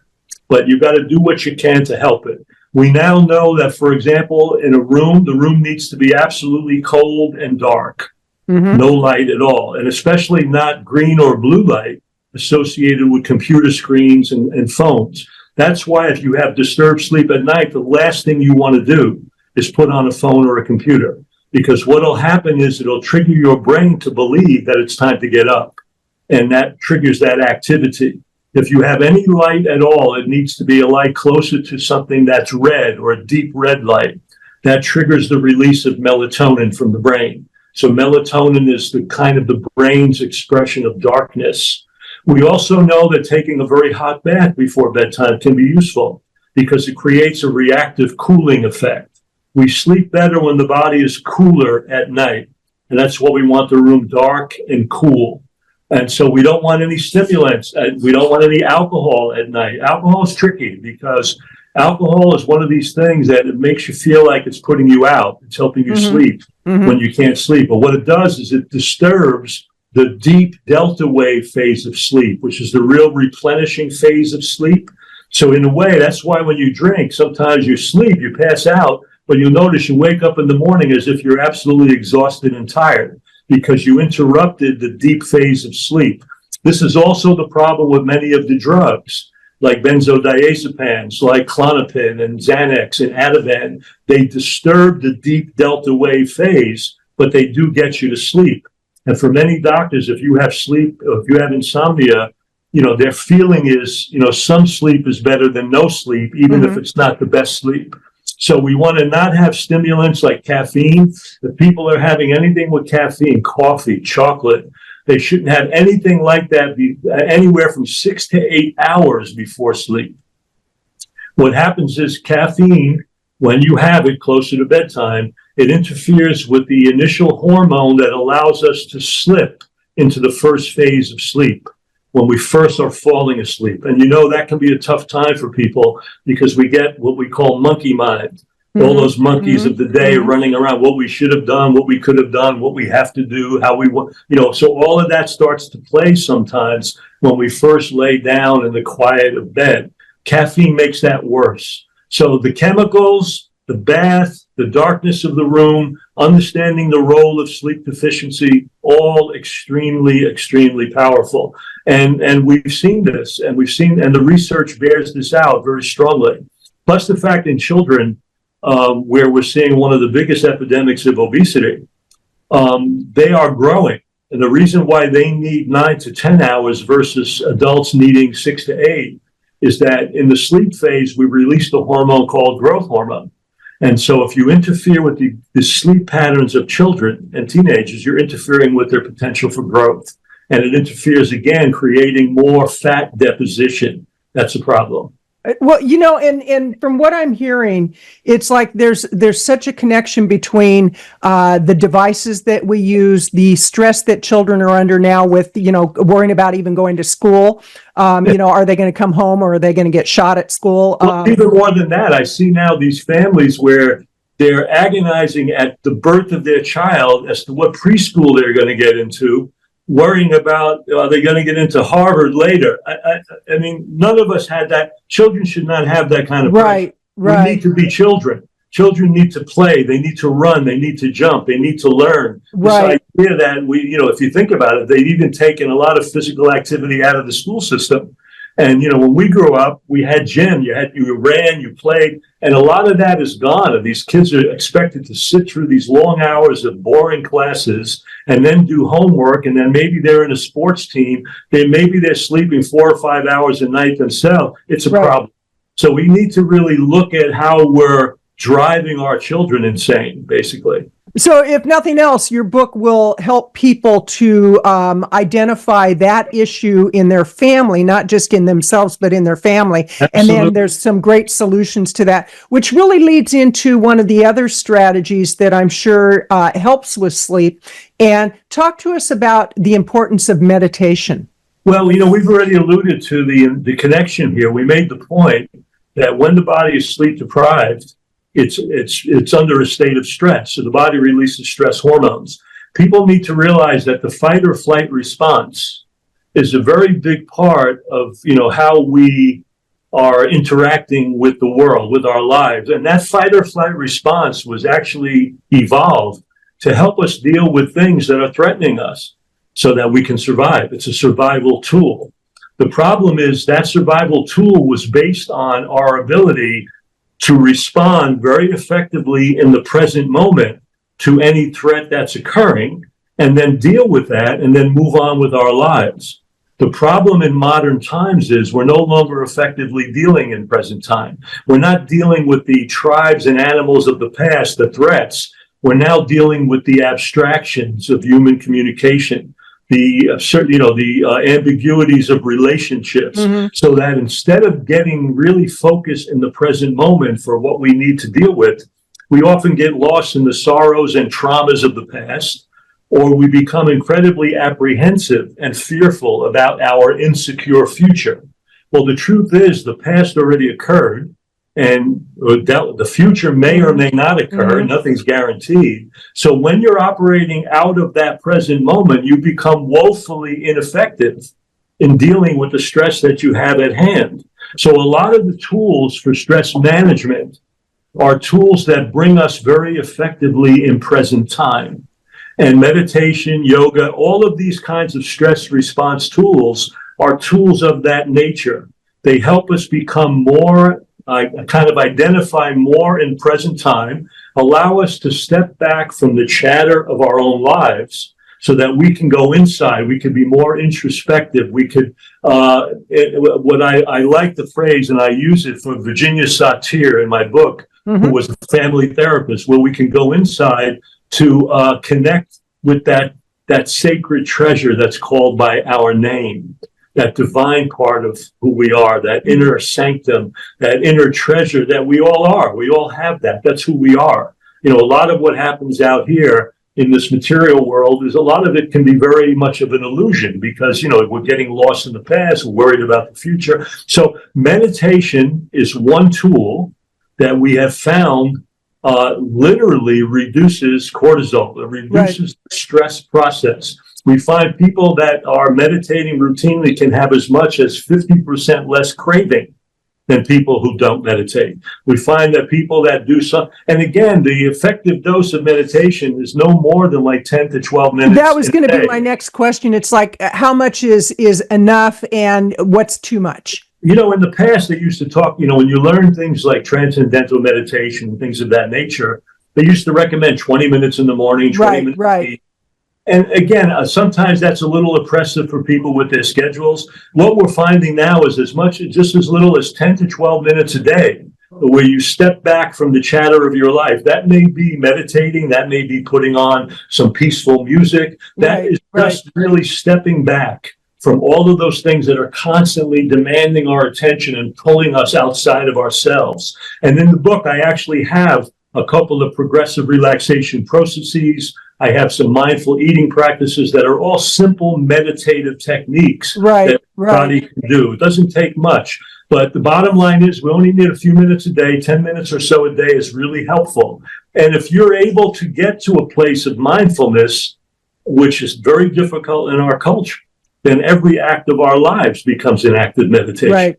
but you've got to do what you can to help it. We now know that, for example, in a room, the room needs to be absolutely cold and dark, no light at all, and especially not green or blue light associated with computer screens and phones. That's why if you have disturbed sleep at night, the last thing you want to do is put on a phone or a computer, because what will happen is it'll trigger your brain to believe that it's time to get up, and that triggers that activity. If you have any light at all, it needs to be a light closer to something that's red or a deep red light. That triggers the release of melatonin from the brain. So melatonin is the kind of the brain's expression of darkness. We also know that taking a very hot bath before bedtime can be useful because it creates a reactive cooling effect. We sleep better when the body is cooler at night, and that's why we want the room dark and cool. And so we don't want any stimulants. We don't want any alcohol at night. Alcohol is tricky because alcohol is one of these things that it makes you feel like it's putting you out. It's helping you sleep when you can't sleep. But what it does is it disturbs the deep delta wave phase of sleep, which is the real replenishing phase of sleep. So in a way, that's why when you drink, sometimes you sleep, you pass out, but you'll notice you wake up in the morning as if you're absolutely exhausted and tired, because you interrupted the deep phase of sleep. This is also the problem with many of the drugs, like benzodiazepines, like Klonopin and Xanax and Ativan. They disturb the deep delta wave phase, but they do get you to sleep. And for many doctors, if you have sleep, if you have insomnia, their feeling is, some sleep is better than no sleep, even if it's not the best sleep. So we want to not have stimulants like caffeine. If people are having anything with caffeine, coffee, chocolate, they shouldn't have anything like that anywhere from 6 to 8 hours before sleep. What happens is caffeine, when you have it closer to bedtime, it interferes with the initial hormone that allows us to slip into the first phase of sleep, when we first are falling asleep. And that can be a tough time for people because we get what we call monkey mind. All those monkeys of the day running around, what we should have done, what we could have done, what we have to do, how we want, so all of that starts to play sometimes when we first lay down in the quiet of bed. Caffeine makes that worse. So the chemicals, the bath, the darkness of the room, understanding the role of sleep deficiency, all extremely, extremely powerful. And we've seen this, and the research bears this out very strongly. Plus the fact in children, where we're seeing one of the biggest epidemics of obesity, they are growing. And the reason why they need 9 to 10 hours versus adults needing 6 to 8 is that in the sleep phase, we release the hormone called growth hormone. And so if you interfere with the sleep patterns of children and teenagers, you're interfering with their potential for growth. And it interferes again, creating more fat deposition. That's a problem. Well, and from what I'm hearing, it's like there's such a connection between the devices that we use, the stress that children are under now with, worrying about even going to school. Are they going to come home or are they going to get shot at school? Well, even more than that, I see now these families where they're agonizing at the birth of their child as to what preschool they're going to get into, worrying about, are they going to get into Harvard later? I mean, none of us had that. Children should not have that kind of pressure. Right. We need to be children. Children need to play. They need to run. They need to jump. They need to learn. Right. This idea that if you think about it, they've even taken a lot of physical activity out of the school system. And, when we grew up, we had gym. You ran, you played, and a lot of that is gone. And these kids are expected to sit through these long hours of boring classes and then do homework. And then maybe they're in a sports team. Maybe they're sleeping 4 or 5 hours a night themselves. It's a problem. So we need to really look at how we're driving our children insane, basically. So if nothing else, your book will help people to identify that issue in their family, not just in themselves, but in their family. Absolutely. And then there's some great solutions to that, which really leads into one of the other strategies that I'm sure helps with sleep. And talk to us about the importance of meditation. Well, we've already alluded to the connection here. We made the point that when the body is sleep deprived, it's under a state of stress. So the body releases stress hormones. People need to realize that the fight or flight response is a very big part of, how we are interacting with the world, with our lives. And that fight or flight response was actually evolved to help us deal with things that are threatening us so that we can survive. It's a survival tool. The problem is that survival tool was based on our ability to respond very effectively in the present moment to any threat that's occurring, and then deal with that, and then move on with our lives. The problem in modern times is we're no longer effectively dealing in present time. We're not dealing with the tribes and animals of the past, the threats. We're now dealing with the abstractions of human communication, the ambiguities of relationships, so that instead of getting really focused in the present moment for what we need to deal with, we often get lost in the sorrows and traumas of the past, or we become incredibly apprehensive and fearful about our insecure future. Well, the truth is the past already occurred, and the future may or may not occur. Nothing's guaranteed. So when you're operating out of that present moment, you become woefully ineffective in dealing with the stress that you have at hand. So a lot of the tools for stress management are tools that bring us very effectively in present time. And meditation, yoga, all of these kinds of stress response tools are tools of that nature. They help us become more, kind of identify more in present time, allow us to step back from the chatter of our own lives so that we can go inside, we can be more introspective, we could, what I like the phrase, and I use it for Virginia Satir in my book, who was a family therapist, where we can go inside to connect with that sacred treasure that's called by our name, that divine part of who we are, that inner sanctum, that inner treasure that we all are. We all have that. That's who we are. You know, a lot of what happens out here in this material world is a lot of it can be very much of an illusion because, you know, we're getting lost in the past, we're worried about the future. So meditation is one tool that we have found literally reduces cortisol, it reduces the stress process. We find people that are meditating routinely can have as much as 50% less craving than people who don't meditate. We find that people that do some, and again, the effective dose of meditation is no more than like 10 to 12 minutes. That was going to be my next question. It's like, how much is enough and what's too much? You know, in the past, they used to talk, you know, when you learn things like transcendental meditation, things of that nature, they used to recommend 20 minutes in the morning, 20 minutes. Right. And again, sometimes that's a little oppressive for people with their schedules. What we're finding now is just as little as 10 to 12 minutes a day, where you step back from the chatter of your life. That may be meditating, that may be putting on some peaceful music. That is just really stepping back from all of those things that are constantly demanding our attention and pulling us outside of ourselves. And in the book, I actually have a couple of progressive relaxation processes. I have some mindful eating practices that are all simple meditative techniques that the body can do. It doesn't take much, but the bottom line is we only need a few minutes a day. 10 minutes or so a day is really helpful. And if you're able to get to a place of mindfulness, which is very difficult in our culture, then every act of our lives becomes an act of meditation. Right.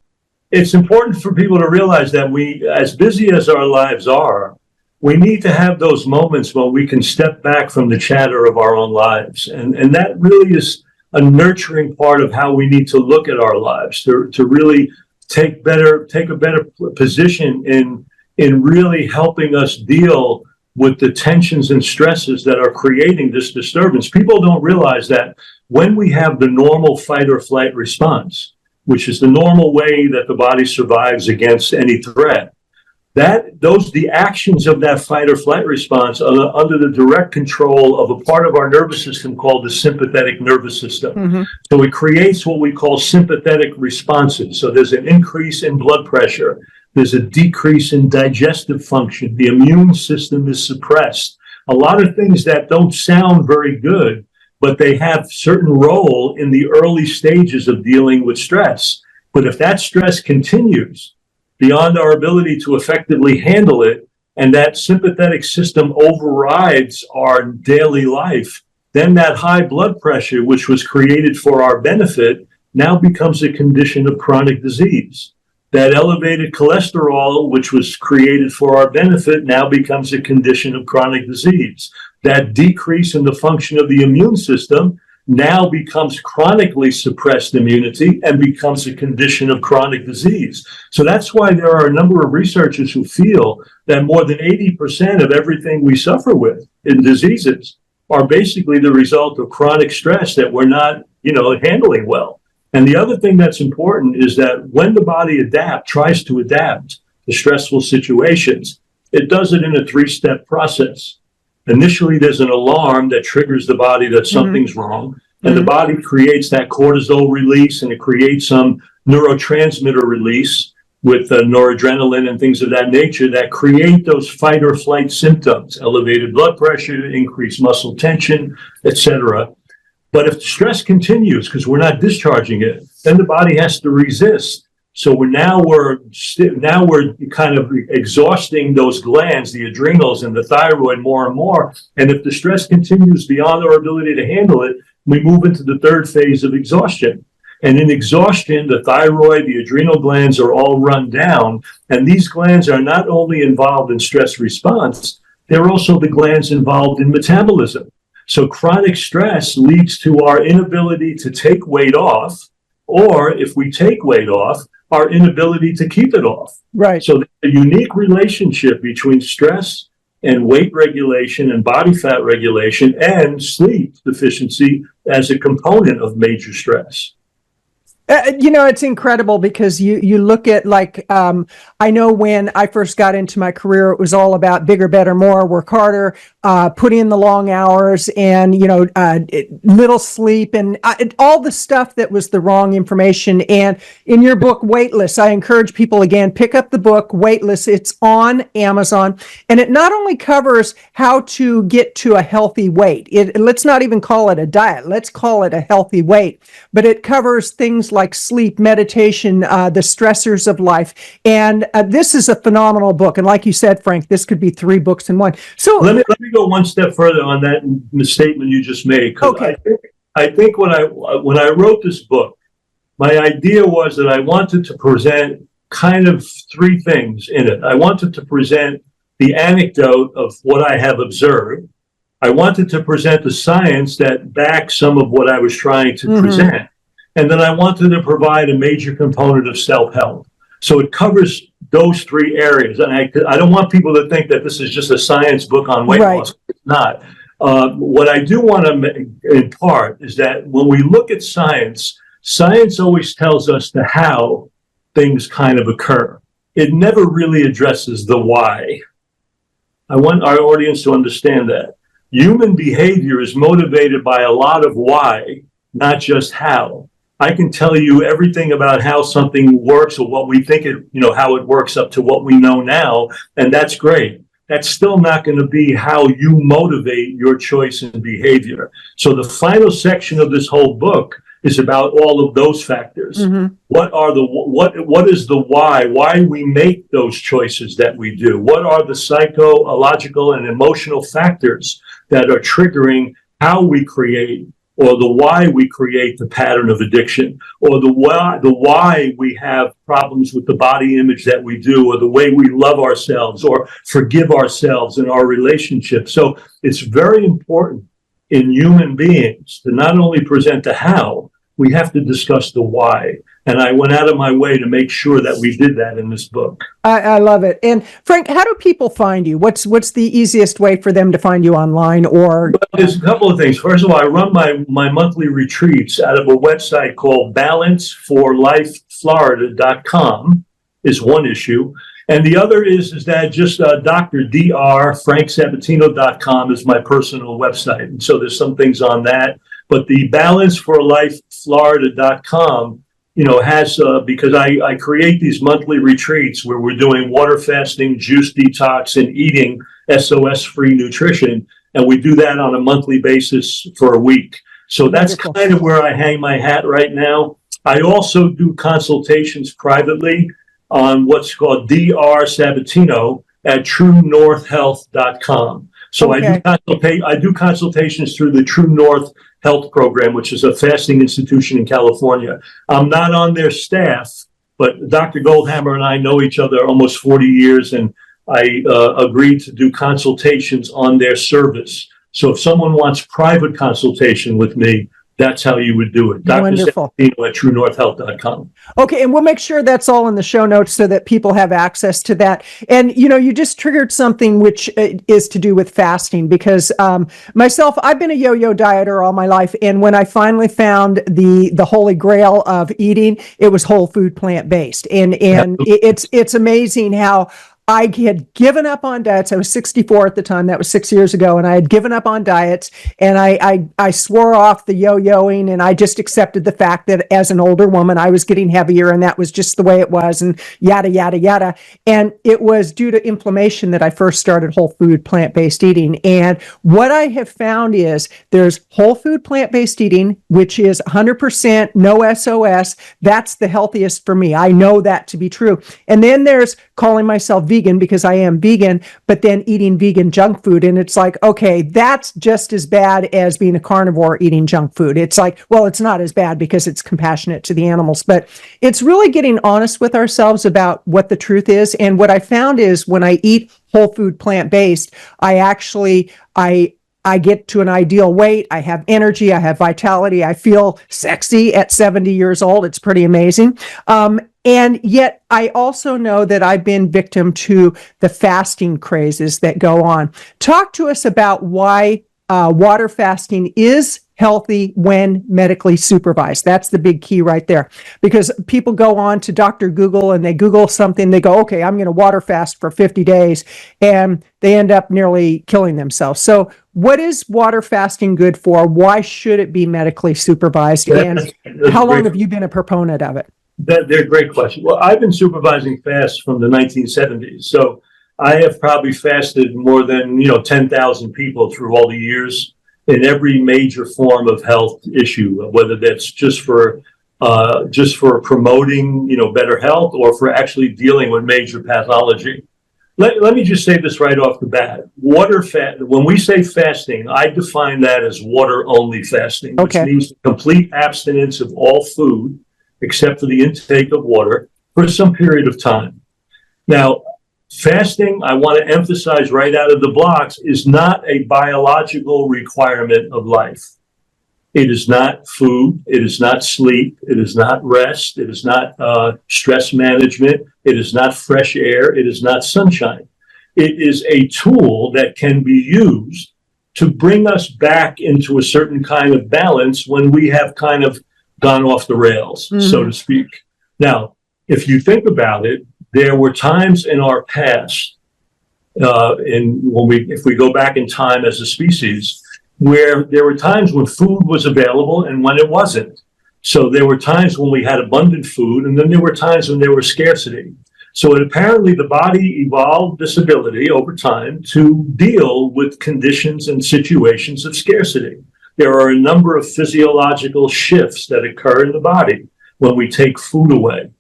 It's important for people to realize that we, as busy as our lives are, we need to have those moments when we can step back from the chatter of our own lives. And that really is a nurturing part of how we need to look at our lives, to really take a better position in really helping us deal with the tensions and stresses that are creating this disturbance. People don't realize that when we have the normal fight or flight response, which is the normal way that the body survives against any threat, the actions of that fight or flight response are under the direct control of a part of our nervous system called the sympathetic nervous system. So it creates what we call sympathetic responses. So there's an increase in blood pressure. There's a decrease in digestive function. The immune system is suppressed. A lot of things that don't sound very good, but they have certain role in the early stages of dealing with stress. But if that stress continues beyond our ability to effectively handle it, and that sympathetic system overrides our daily life, then that high blood pressure, which was created for our benefit, now becomes a condition of chronic disease. That elevated cholesterol, which was created for our benefit, now becomes a condition of chronic disease. That decrease in the function of the immune system now becomes chronically suppressed immunity and becomes a condition of chronic disease. So that's why there are a number of researchers who feel that more than 80% of everything we suffer with in diseases are basically the result of chronic stress that we're not, handling well. And the other thing that's important is that when the body tries to adapt to stressful situations, it does it in a 3-step process. Initially, there's an alarm that triggers the body that something's wrong, and the body creates that cortisol release, and it creates some neurotransmitter release with noradrenaline and things of that nature that create those fight or flight symptoms, elevated blood pressure, increased muscle tension, etc. But if the stress continues because we're not discharging it, then the body has to resist. So we're kind of exhausting those glands, the adrenals and the thyroid more and more. And if the stress continues beyond our ability to handle it, we move into the third phase of exhaustion. And in exhaustion, the thyroid, the adrenal glands are all run down. And these glands are not only involved in stress response, they're also the glands involved in metabolism. So chronic stress leads to our inability to take weight off, or if we take weight off, our inability to keep it off. Right. So there's a unique relationship between stress and weight regulation and body fat regulation and sleep deficiency as a component of major stress. It's incredible because you look at I know when I first got into my career, it was all about bigger, better, more, work harder, put in the long hours and, little sleep and all the stuff that was the wrong information. And in your book, Weightless, I encourage people again, pick up the book, Weightless. It's on Amazon. And it not only covers how to get to a healthy weight. Let's not even call it a diet. Let's call it a healthy weight. But it covers things like sleep, meditation, the stressors of life. And this is a phenomenal book. And like you said, Frank, this could be 3 books in one. So let me go one step further on that statement you just made. Okay. I think when I wrote this book, my idea was that I wanted to present kind of 3 things in it. I wanted to present the anecdote of what I have observed. I wanted to present the science that backs some of what I was trying to present. And then I wanted to provide a major component of self-help. So it covers those 3 areas. And I don't want people to think that this is just a science book on weight loss. It's not. What I do want to impart is that when we look at science, science always tells us the how things kind of occur. It never really addresses the why. I want our audience to understand that. Human behavior is motivated by a lot of why, not just how. I can tell you everything about how something works or what we think how it works up to what we know now, and that's great. That's still not going to be how you motivate your choice and behavior. So the final section of this whole book is about all of those factors. What is the why we make those choices that we do? What are the psychological and emotional factors that are triggering how we create or the why we create the pattern of addiction, or the why we have problems with the body image that we do, or the way we love ourselves or forgive ourselves in our relationships. So it's very important in human beings to not only present the how, we have to discuss the why. And I went out of my way to make sure that we did that in this book. I love it. And Frank, how do people find you? What's the easiest way for them to find you online? Or there's a couple of things. First of all, I run my monthly retreats out of a website called balanceforlifeflorida.com is one issue. And the other is that just drfranksabatino.com is my personal website. And so there's some things on that. But the balanceforlifeflorida.com has, because I create these monthly retreats where we're doing water fasting, juice detox, and eating SOS-free nutrition. And we do that on a monthly basis for a week. So that's kind of where I hang my hat right now. I also do consultations privately on what's called Dr. Sabatino at TrueNorthHealth.com. So I do consultations through the True North Health Program, which is a fasting institution in California. I'm not on their staff, but Dr. Goldhammer and I know each other almost 40 years, and I agreed to do consultations on their service. So if someone wants private consultation with me, that's how you would do it. Wonderful. Dr. Sabatino at TrueNorthHealth.com. Okay, and we'll make sure that's all in the show notes so that people have access to that. And, you just triggered something which is to do with fasting, because myself, I've been a yo-yo dieter all my life. And when I finally found the holy grail of eating, it was whole food plant-based. And it's amazing how I had given up on diets. I was 64 at the time. That was 6 years ago. And I had given up on diets, and I swore off the yo-yoing, and I just accepted the fact that as an older woman, I was getting heavier, and that was just the way it was, and yada, yada, yada. And it was due to inflammation that I first started whole food plant-based eating. And what I have found is there's whole food plant-based eating, which is 100% no SOS. That's the healthiest for me. I know that to be true. And then there's calling myself vegan, because I am vegan, but then eating vegan junk food. And it's like, okay, that's just as bad as being a carnivore eating junk food. It's like, well, it's not as bad because it's compassionate to the animals, but it's really getting honest with ourselves about what the truth is. And what I found is when I eat whole food plant-based, I I get to an ideal weight. I have energy. I have vitality. I feel sexy at 70 years old. It's pretty amazing. And yet I also know that I've been victim to the fasting crazes that go on. Talk to us about why water fasting is healthy when medically supervised. That's the big key right there. Because people go on to Dr. Google and they Google something, they go, okay, I'm going to water fast for 50 days, and they end up nearly killing themselves. So what is water fasting good for? Why should it be medically supervised? And how long have you been a proponent of it? They're great questions. Well, I've been supervising fasts from the 1970s. So I have probably fasted more than 10,000 people through all the years in every major form of health issue, whether that's just for promoting better health or for actually dealing with major pathology. Let me just say this right off the bat. When we say fasting, I define that as water-only fasting, which means complete abstinence of all food except for the intake of water for some period of time. Now, fasting, I want to emphasize right out of the blocks, is not a biological requirement of life. It is not food. It is not sleep. It is not rest. It is not stress management. It is not fresh air. It is not sunshine. It is a tool that can be used to bring us back into a certain kind of balance when we have kind of gone off the rails, so to speak. Now, if you think about it, there were times in our past, if we go back in time as a species, where there were times when food was available and when it wasn't. So there were times when we had abundant food, and then there were times when there was scarcity. So apparently the body evolved this ability over time to deal with conditions and situations of scarcity. There are a number of physiological shifts that occur in the body when we take food away.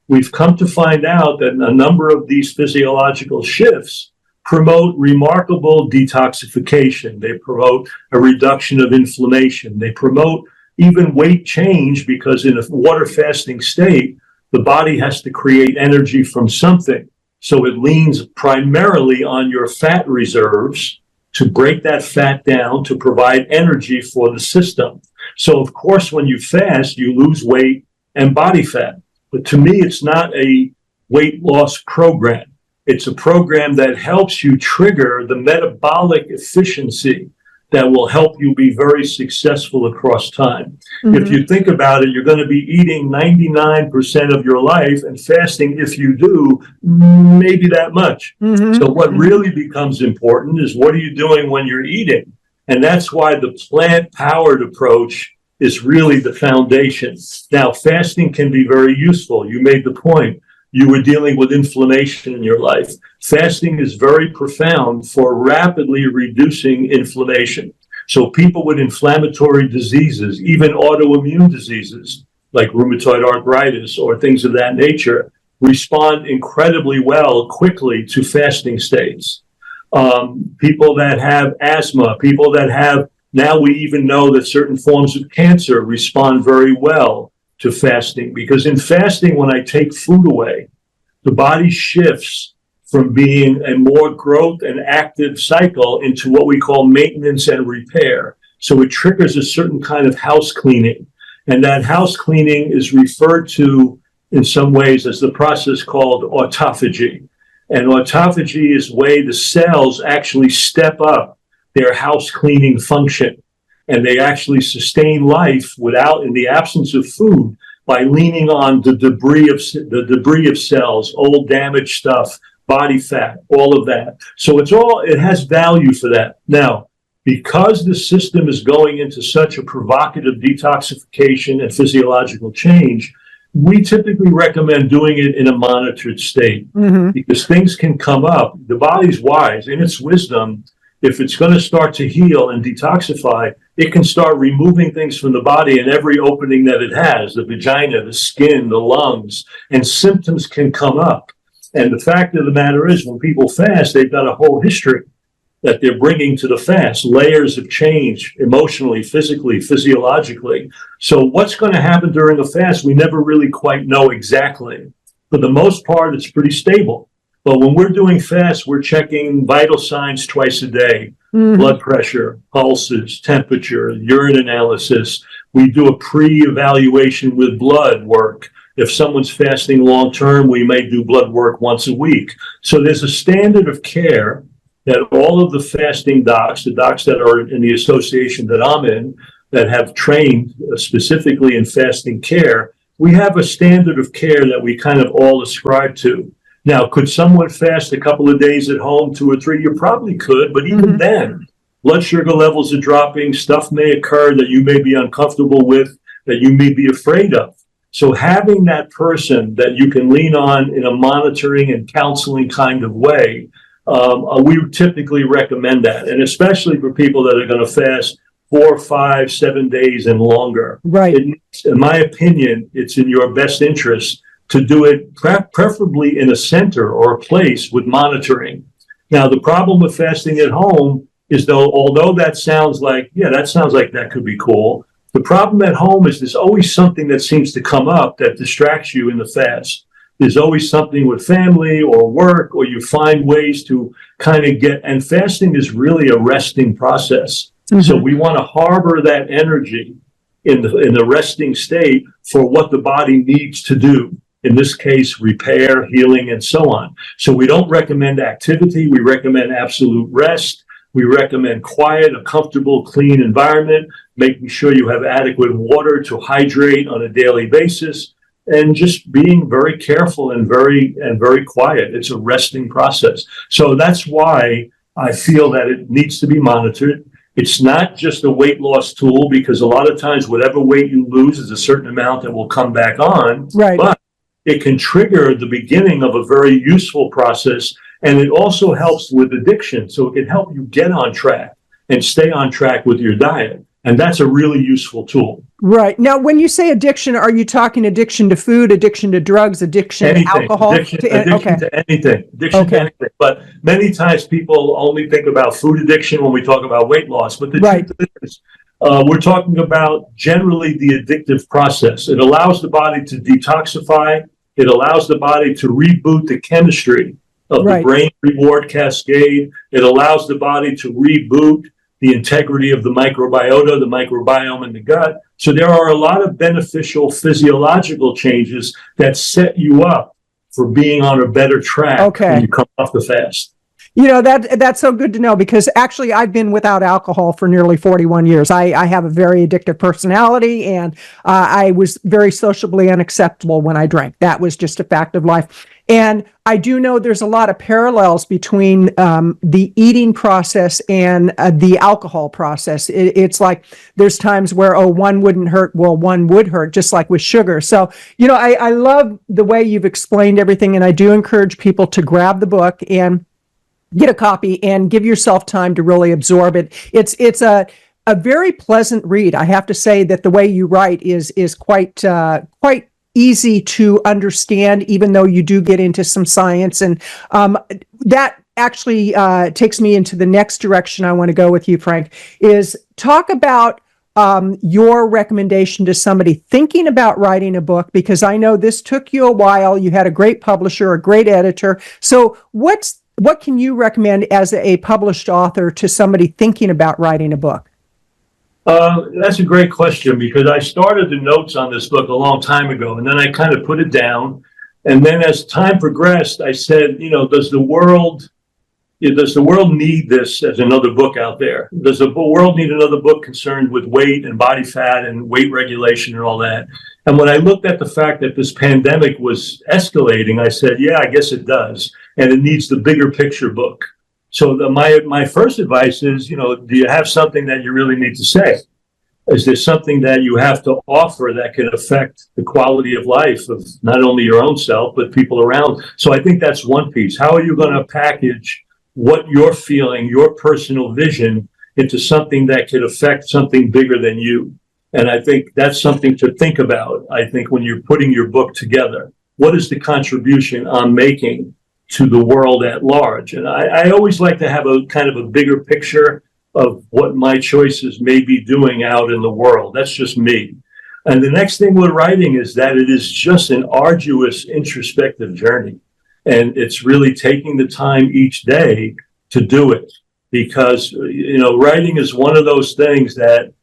We've come to find out that a number of these physiological shifts promote remarkable detoxification. They promote a reduction of inflammation. They promote even weight change, because in a water fasting state, the body has to create energy from something. So it leans primarily on your fat reserves to break that fat down to provide energy for the system. So of course, when you fast, you lose weight and body fat. But to me, it's not a weight loss program. It's a program that helps you trigger the metabolic efficiency that will help you be very successful across time. If you think about it, you're going to be eating 99% of your life, and fasting, if you do, maybe that much. So what really becomes important is, what are you doing when you're eating? And that's why the plant-powered approach is really the foundation. Now, fasting can be very useful. You made the point. You were dealing with inflammation in your life. Fasting is very profound for rapidly reducing inflammation. So people with inflammatory diseases, even autoimmune diseases like rheumatoid arthritis or things of that nature, respond incredibly well quickly to fasting states. People that have asthma, people that have, now we even know that certain forms of cancer respond very well to fasting, because in fasting, when I take food away, the body shifts from being a more growth and active cycle into what we call maintenance and repair. So it triggers a certain kind of house cleaning. And that house cleaning is referred to in some ways as the process called autophagy. And autophagy is the way the cells actually step up their house cleaning function. And they actually sustain life in the absence of food, by leaning on the debris of cells, old damaged stuff, body fat, all of that. So it has value for that. Now, because the system is going into such a provocative detoxification and physiological change, we typically recommend doing it in a monitored state, because things can come up. The body's wise, in its wisdom. If it's going to start to heal and detoxify, it can start removing things from the body in every opening that it has, the vagina, the skin, the lungs, and symptoms can come up. And the fact of the matter is, when people fast, they've got a whole history that they're bringing to the fast, layers of change emotionally, physically, physiologically. So what's going to happen during a fast, we never really quite know exactly. For the most part, it's pretty stable. But when we're doing fasts, we're checking vital signs twice a day. blood pressure, pulses, temperature, urine analysis. We do a pre-evaluation with blood work. If someone's fasting long-term, we may do blood work once a week. So there's a standard of care that all of the fasting docs, the docs that are in the association that I'm in, that have trained specifically in fasting care, we have a standard of care that we kind of all ascribe to. Now, could someone fast a couple of days at home, 2 or 3? You probably could, but even then, blood sugar levels are dropping, stuff may occur that you may be uncomfortable with, that you may be afraid of. So having that person that you can lean on in a monitoring and counseling kind of way, we typically recommend that. And especially for people that are going to fast 4, 5, 7 days and longer. Right. In my opinion, it's in your best interest to do it preferably in a center or a place with monitoring. Now, the problem with fasting at home is, though, although that sounds like that could be cool, the problem at home is there's always something that seems to come up that distracts you in the fast. There's always something with family or work, or you find ways to kind of and fasting is really a resting process. So we want to harbor that energy in the resting state for what the body needs to do. In this case, repair, healing, and so on. So we don't recommend activity. We recommend absolute rest. We recommend quiet, a comfortable, clean environment, making sure you have adequate water to hydrate on a daily basis, and just being very careful and very quiet. It's a resting process. So that's why I feel that it needs to be monitored. It's not just a weight loss tool, because a lot of times whatever weight you lose is a certain amount that will come back on. Right. But it can trigger the beginning of a very useful process. And it also helps with addiction. So it can help you get on track and stay on track with your diet. And that's a really useful tool. Right. Now, when you say addiction, are you talking addiction to food, addiction to drugs, addiction to alcohol? Addiction to anything. Addiction to anything. But many times people only think about food addiction when we talk about weight loss. But the truth is, we're talking about generally the addictive process. It allows the body to detoxify. It allows the body to reboot the chemistry of the brain reward cascade. It allows the body to reboot the integrity of the microbiota, the microbiome in the gut. So there are a lot of beneficial physiological changes that set you up for being on a better track when you come off the fast. You know, that's so good to know, because actually I've been without alcohol for nearly 41 years. I have a very addictive personality, and I was very sociably unacceptable when I drank. That was just a fact of life. And I do know there's a lot of parallels between the eating process and the alcohol process. It's like there's times where, one wouldn't hurt. Well, one would hurt, just like with sugar. So, you know, I love the way you've explained everything, and I do encourage people to grab the book and get a copy and give yourself time to really absorb it. It's a very pleasant read. I have to say that the way you write is quite easy to understand, even though you do get into some science. And that actually takes me into the next direction I want to go with you, Frank, is talk about your recommendation to somebody thinking about writing a book, because I know this took you a while. You had a great publisher, a great editor. So what can you recommend as a published author to somebody thinking about writing a book? That's a great question, because I started the notes on this book a long time ago, and then I kind of put it down. And then as time progressed, I said, you know, does the world need this as another book out there? Does the world need another book concerned with weight and body fat and weight regulation and all that? And when I looked at the fact that this pandemic was escalating, I said, yeah, I guess it does. And it needs the bigger picture book. So my first advice is, you know, do you have something that you really need to say? Is there something that you have to offer that can affect the quality of life of not only your own self, but people around? So I think that's one piece. How are you going to package what you're feeling, your personal vision, into something that could affect something bigger than you? And I think that's something to think about. I think when you're putting your book together, what is the contribution I'm making to the world at large? And I always like to have a kind of a bigger picture of what my choices may be doing out in the world. That's just me. And the next thing with writing is that it is just an arduous introspective journey. And it's really taking the time each day to do it. because, writing is one of those things that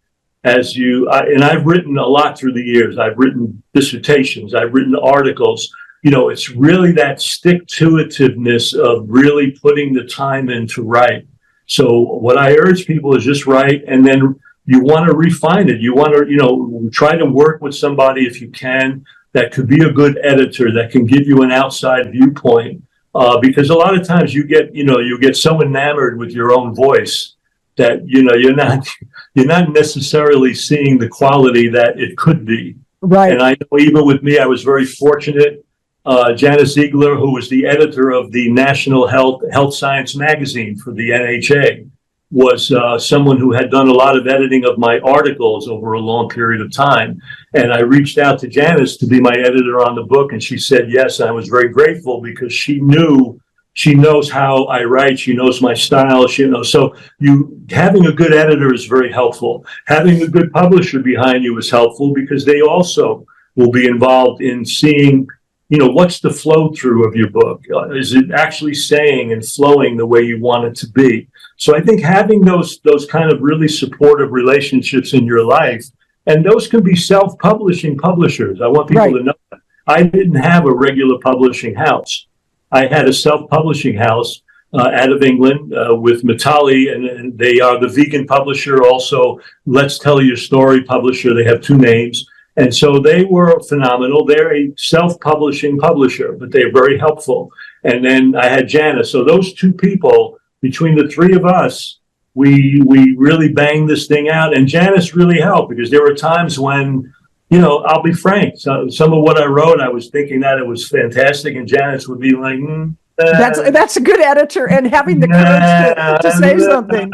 and I've written a lot through the years. I've written dissertations, I've written articles. It's really that stick-to-itiveness of really putting the time in to write. So what I urge people is just write, and then you want to refine it. You want to, try to work with somebody if you can that could be a good editor that can give you an outside viewpoint. Because a lot of times you get so enamored with your own voice that you're not necessarily seeing the quality that it could be. Right. And I know even with me, I was very fortunate. Janice Ziegler, who was the editor of the National Health Science magazine for the NHA, was someone who had done a lot of editing of my articles over a long period of time. And I reached out to Janice to be my editor on the book, and she said yes. And I was very grateful because she knows how I write. She knows my style. So having a good editor is very helpful. Having a good publisher behind you is helpful because they also will be involved in seeing, what's the flow through of your book? Is it actually saying and flowing the way you want it to be? So I think having those kind of really supportive relationships in your life, and those can be self-publishing publishers. I want people to know that. I didn't have a regular publishing house. I had a self-publishing house out of England with Mitali, and they are the vegan publisher, also Let's Tell Your Story publisher. They have two names. And so they were phenomenal. They're a self-publishing publisher, but they're very helpful. And then I had Janice. So those two people, between the three of us, we really banged this thing out. And Janice really helped because there were times when, I'll be frank, some of what I wrote, I was thinking that it was fantastic. And Janice would be like, That's a good editor, and having the courage to say something,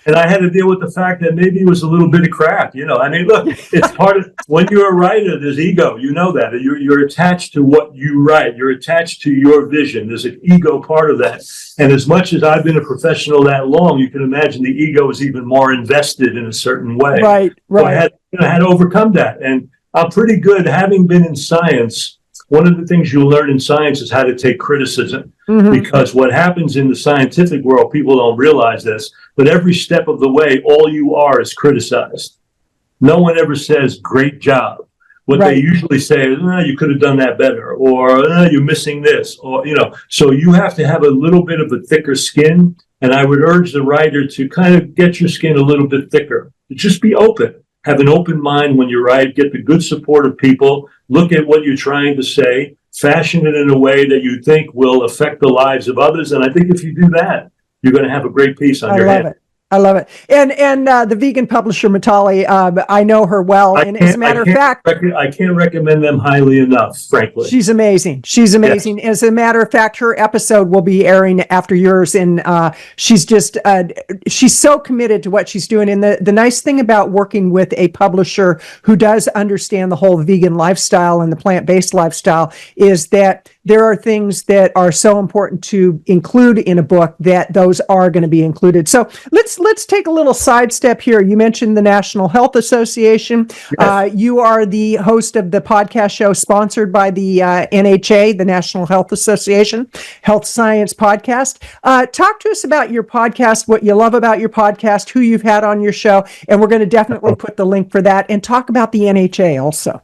And I had to deal with the fact that maybe it was a little bit of crap, I mean, look, it's part of, when you're a writer, there's ego, that. You're attached to what you write. You're attached to your vision. There's an ego part of that. And as much as I've been a professional that long, you can imagine the ego is even more invested in a certain way. Right. So I had to overcome that. And I'm pretty good, having been in science. One of the things you'll learn in science is how to take criticism, because what happens in the scientific world, people don't realize this, but every step of the way, all you are is criticized. No one ever says, great job. What they usually say is, you could have done that better, or you're missing this, or, so you have to have a little bit of a thicker skin. And I would urge the writer to kind of get your skin a little bit thicker. Just be open. Have an open mind when you write, get the good support of people, look at what you're trying to say, fashion it in a way that you think will affect the lives of others. And I think if you do that, you're going to have a great piece on your hand. I love it. And the vegan publisher, Mitali, I know her well. And as a matter of fact, I can't recommend them highly enough, frankly. She's amazing. She's amazing. Yes. As a matter of fact, her episode will be airing after yours. And she's just, she's so committed to what she's doing. And the nice thing about working with a publisher who does understand the whole vegan lifestyle and the plant-based lifestyle is that there are things that are so important to include in a book that those are going to be included. So let's take a little sidestep here. You mentioned the National Health Association. Yes. You are the host of the podcast show sponsored by the NHA, the National Health Association, Health Science Podcast. Talk to us about your podcast, what you love about your podcast, who you've had on your show, and we're going to definitely put the link for that, and talk about the NHA also.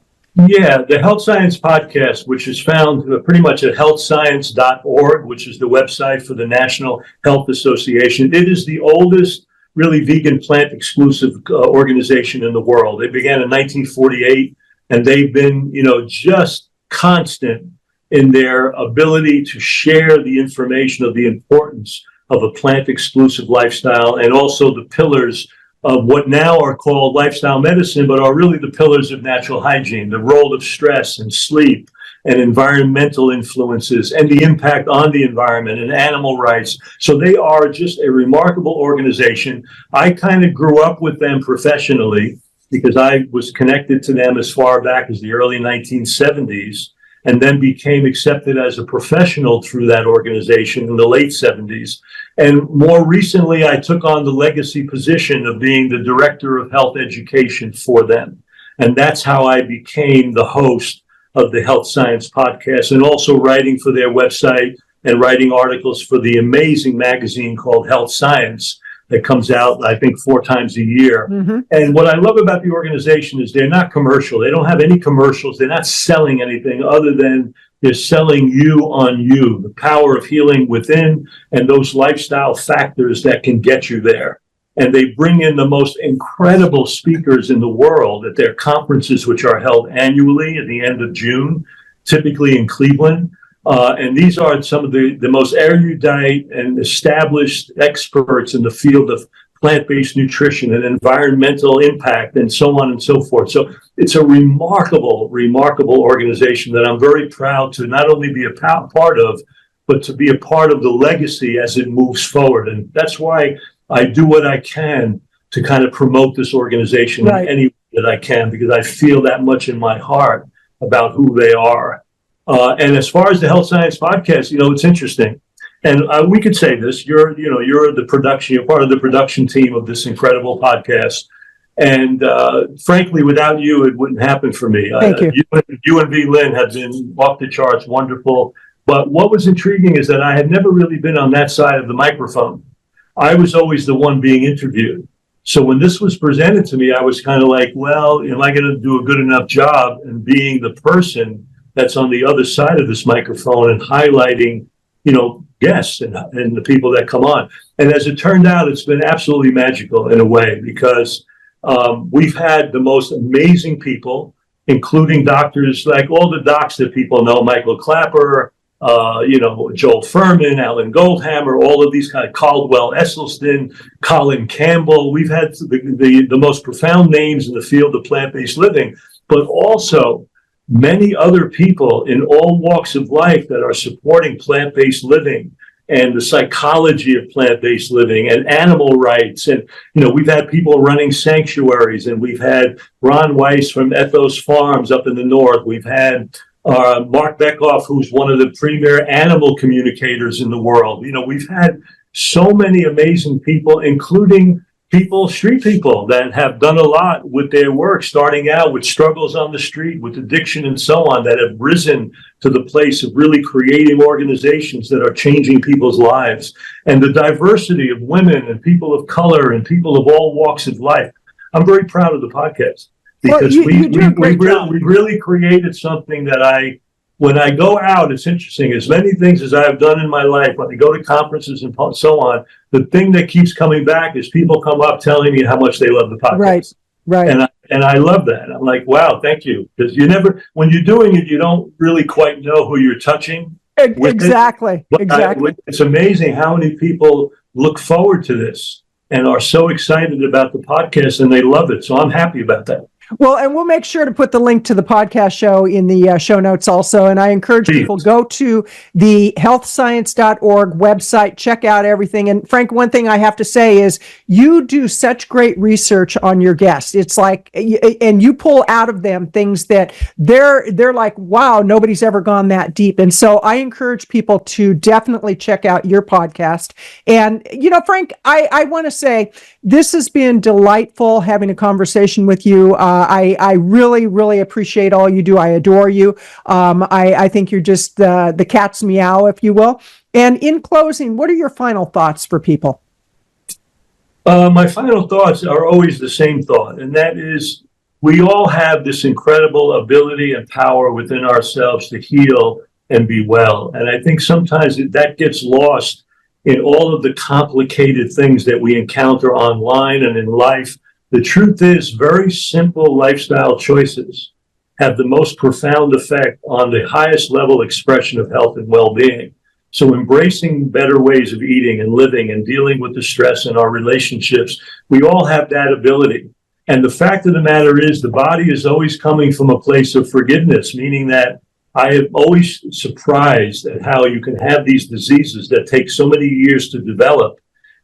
Yeah, the Health Science Podcast, which is found pretty much at healthscience.org, which is the website for the National Health Association. It is the oldest really vegan plant exclusive organization in the world. They began in 1948, and they've been, just constant in their ability to share the information of the importance of a plant exclusive lifestyle, and also the pillars of what now are called lifestyle medicine, but are really the pillars of natural hygiene, the role of stress and sleep and environmental influences and the impact on the environment and animal rights. So they are just a remarkable organization. I kind of grew up with them professionally because I was connected to them as far back as the early 1970s, and then became accepted as a professional through that organization in the late 70s. And more recently, I took on the legacy position of being the director of health education for them. And that's how I became the host of the Health Science Podcast, and also writing for their website and writing articles for the amazing magazine called Health Science, that comes out, I think, 4 times a year. Mm-hmm. And what I love about the organization is they're not commercial. They don't have any commercials. They're not selling anything other than they're selling you on you, the power of healing within and those lifestyle factors that can get you there. And they bring in the most incredible speakers in the world at their conferences, which are held annually at the end of June, typically in Cleveland. And these are some of the most erudite and established experts in the field of plant-based nutrition and environmental impact and so on and so forth. So it's a remarkable, remarkable organization that I'm very proud to not only be a part of, but to be a part of the legacy as it moves forward. And that's why I do what I can to kind of promote this organization in any way that I can, because I feel that much in my heart about who they are. And as far as the Health Science Podcast, it's interesting. And we could say this, you're the production, you're part of the production team of this incredible podcast. And frankly, without you, it wouldn't happen for me. Thank you. You and V. Lynn have been off the charts, wonderful. But what was intriguing is that I had never really been on that side of the microphone. I was always the one being interviewed. So when this was presented to me, I was kind of like, well, am I going to do a good enough job in being the person that's on the other side of this microphone and highlighting, guests and the people that come on? And as it turned out, it's been absolutely magical in a way, because we've had the most amazing people, including doctors, like all the docs that people know, Michael Clapper, Joel Furman, Alan Goldhammer, all of these kind of Caldwell Esselstyn, Colin Campbell. We've had the most profound names in the field of plant-based living, but also many other people in all walks of life that are supporting plant-based living and the psychology of plant-based living and animal rights. And, we've had people running sanctuaries, and we've had Ron Weiss from Ethos Farms up in the north. We've had Mark Beckhoff, who's one of the premier animal communicators in the world. We've had so many amazing people, including street people that have done a lot with their work, starting out with struggles on the street, with addiction and so on, that have risen to the place of really creating organizations that are changing people's lives. And the diversity of women and people of color and people of all walks of life. I'm very proud of the podcast. Because we really created something that when I go out, it's interesting, as many things as I've done in my life, when I go to conferences and so on, the thing that keeps coming back is people come up telling me how much they love the podcast. Right. And I love that. I'm like, wow, thank you. Because when you're doing it, you don't really quite know who you're touching. Exactly. It's amazing how many people look forward to this and are so excited about the podcast, and they love it. So I'm happy about that. Well, and we'll make sure to put the link to the podcast show in the show notes also. And I encourage people, go to the healthscience.org website, check out everything. And Frank, one thing I have to say is you do such great research on your guests. It's like, and you pull out of them things that they're like, wow, nobody's ever gone that deep. And so I encourage people to definitely check out your podcast. And, Frank, I want to say this has been delightful having a conversation with you. I really, really appreciate all you do. I adore you. I think you're just the cat's meow, if you will. And in closing, what are your final thoughts for people? My final thoughts are always the same thought, and that is we all have this incredible ability and power within ourselves to heal and be well. And I think sometimes that gets lost in all of the complicated things that we encounter online and in life. The truth is, very simple lifestyle choices have the most profound effect on the highest level expression of health and well-being. So embracing better ways of eating and living and dealing with the stress in our relationships, we all have that ability. And the fact of the matter is, the body is always coming from a place of forgiveness, meaning that I am always surprised at how you can have these diseases that take so many years to develop.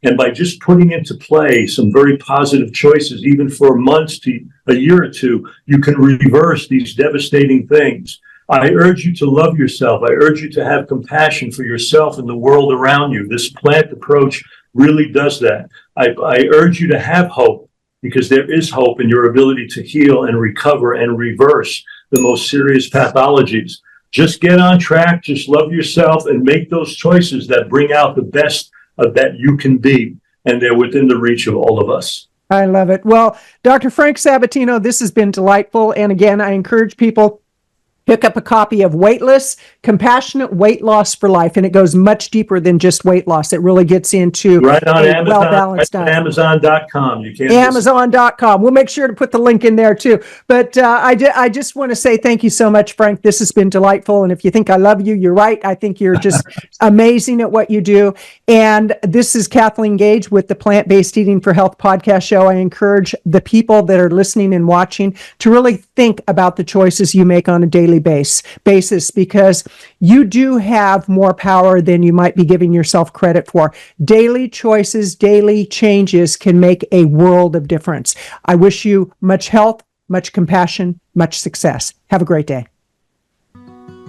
And by just putting into play some very positive choices, even for months to a year or two, you can reverse these devastating things. I urge you to love yourself. I urge you to have compassion for yourself and the world around you. This plant approach really does that. I urge you to have hope, because there is hope in your ability to heal and recover and reverse the most serious pathologies. Just get on track, just love yourself, and make those choices that bring out the best that you can be. and they're within the reach of all of us. I love it. Well, Dr. Frank Sabatino, this has been delightful. And again, I encourage people, pick up a copy of Weightless, Compassionate Weight Loss for Life. And it goes much deeper than just weight loss. It really gets into Right on a Amazon, well-balanced right on diet. Amazon.com. You can't miss it. Amazon.com. We'll make sure to put the link in there too. But I just want to say thank you so much, Frank. This has been delightful. And if you think I love you, you're right. I think you're just amazing at what you do. And this is Kathleen Gage with the Plant-Based Eating for Health podcast show. I encourage the people that are listening and watching to really think about the choices you make on a daily basis, because you do have more power than you might be giving yourself credit for. Daily choices, daily changes can make a world of difference. I wish you much health, much compassion, much success. Have a great day.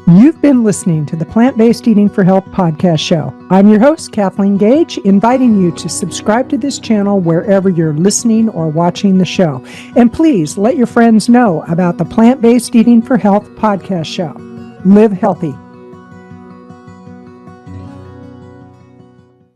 You've been listening to the Plant-Based Eating for Health podcast show. I'm your host, Kathleen Gage, inviting you to subscribe to this channel wherever you're listening or watching the show. And please let your friends know about the Plant-Based Eating for Health podcast show. Live healthy.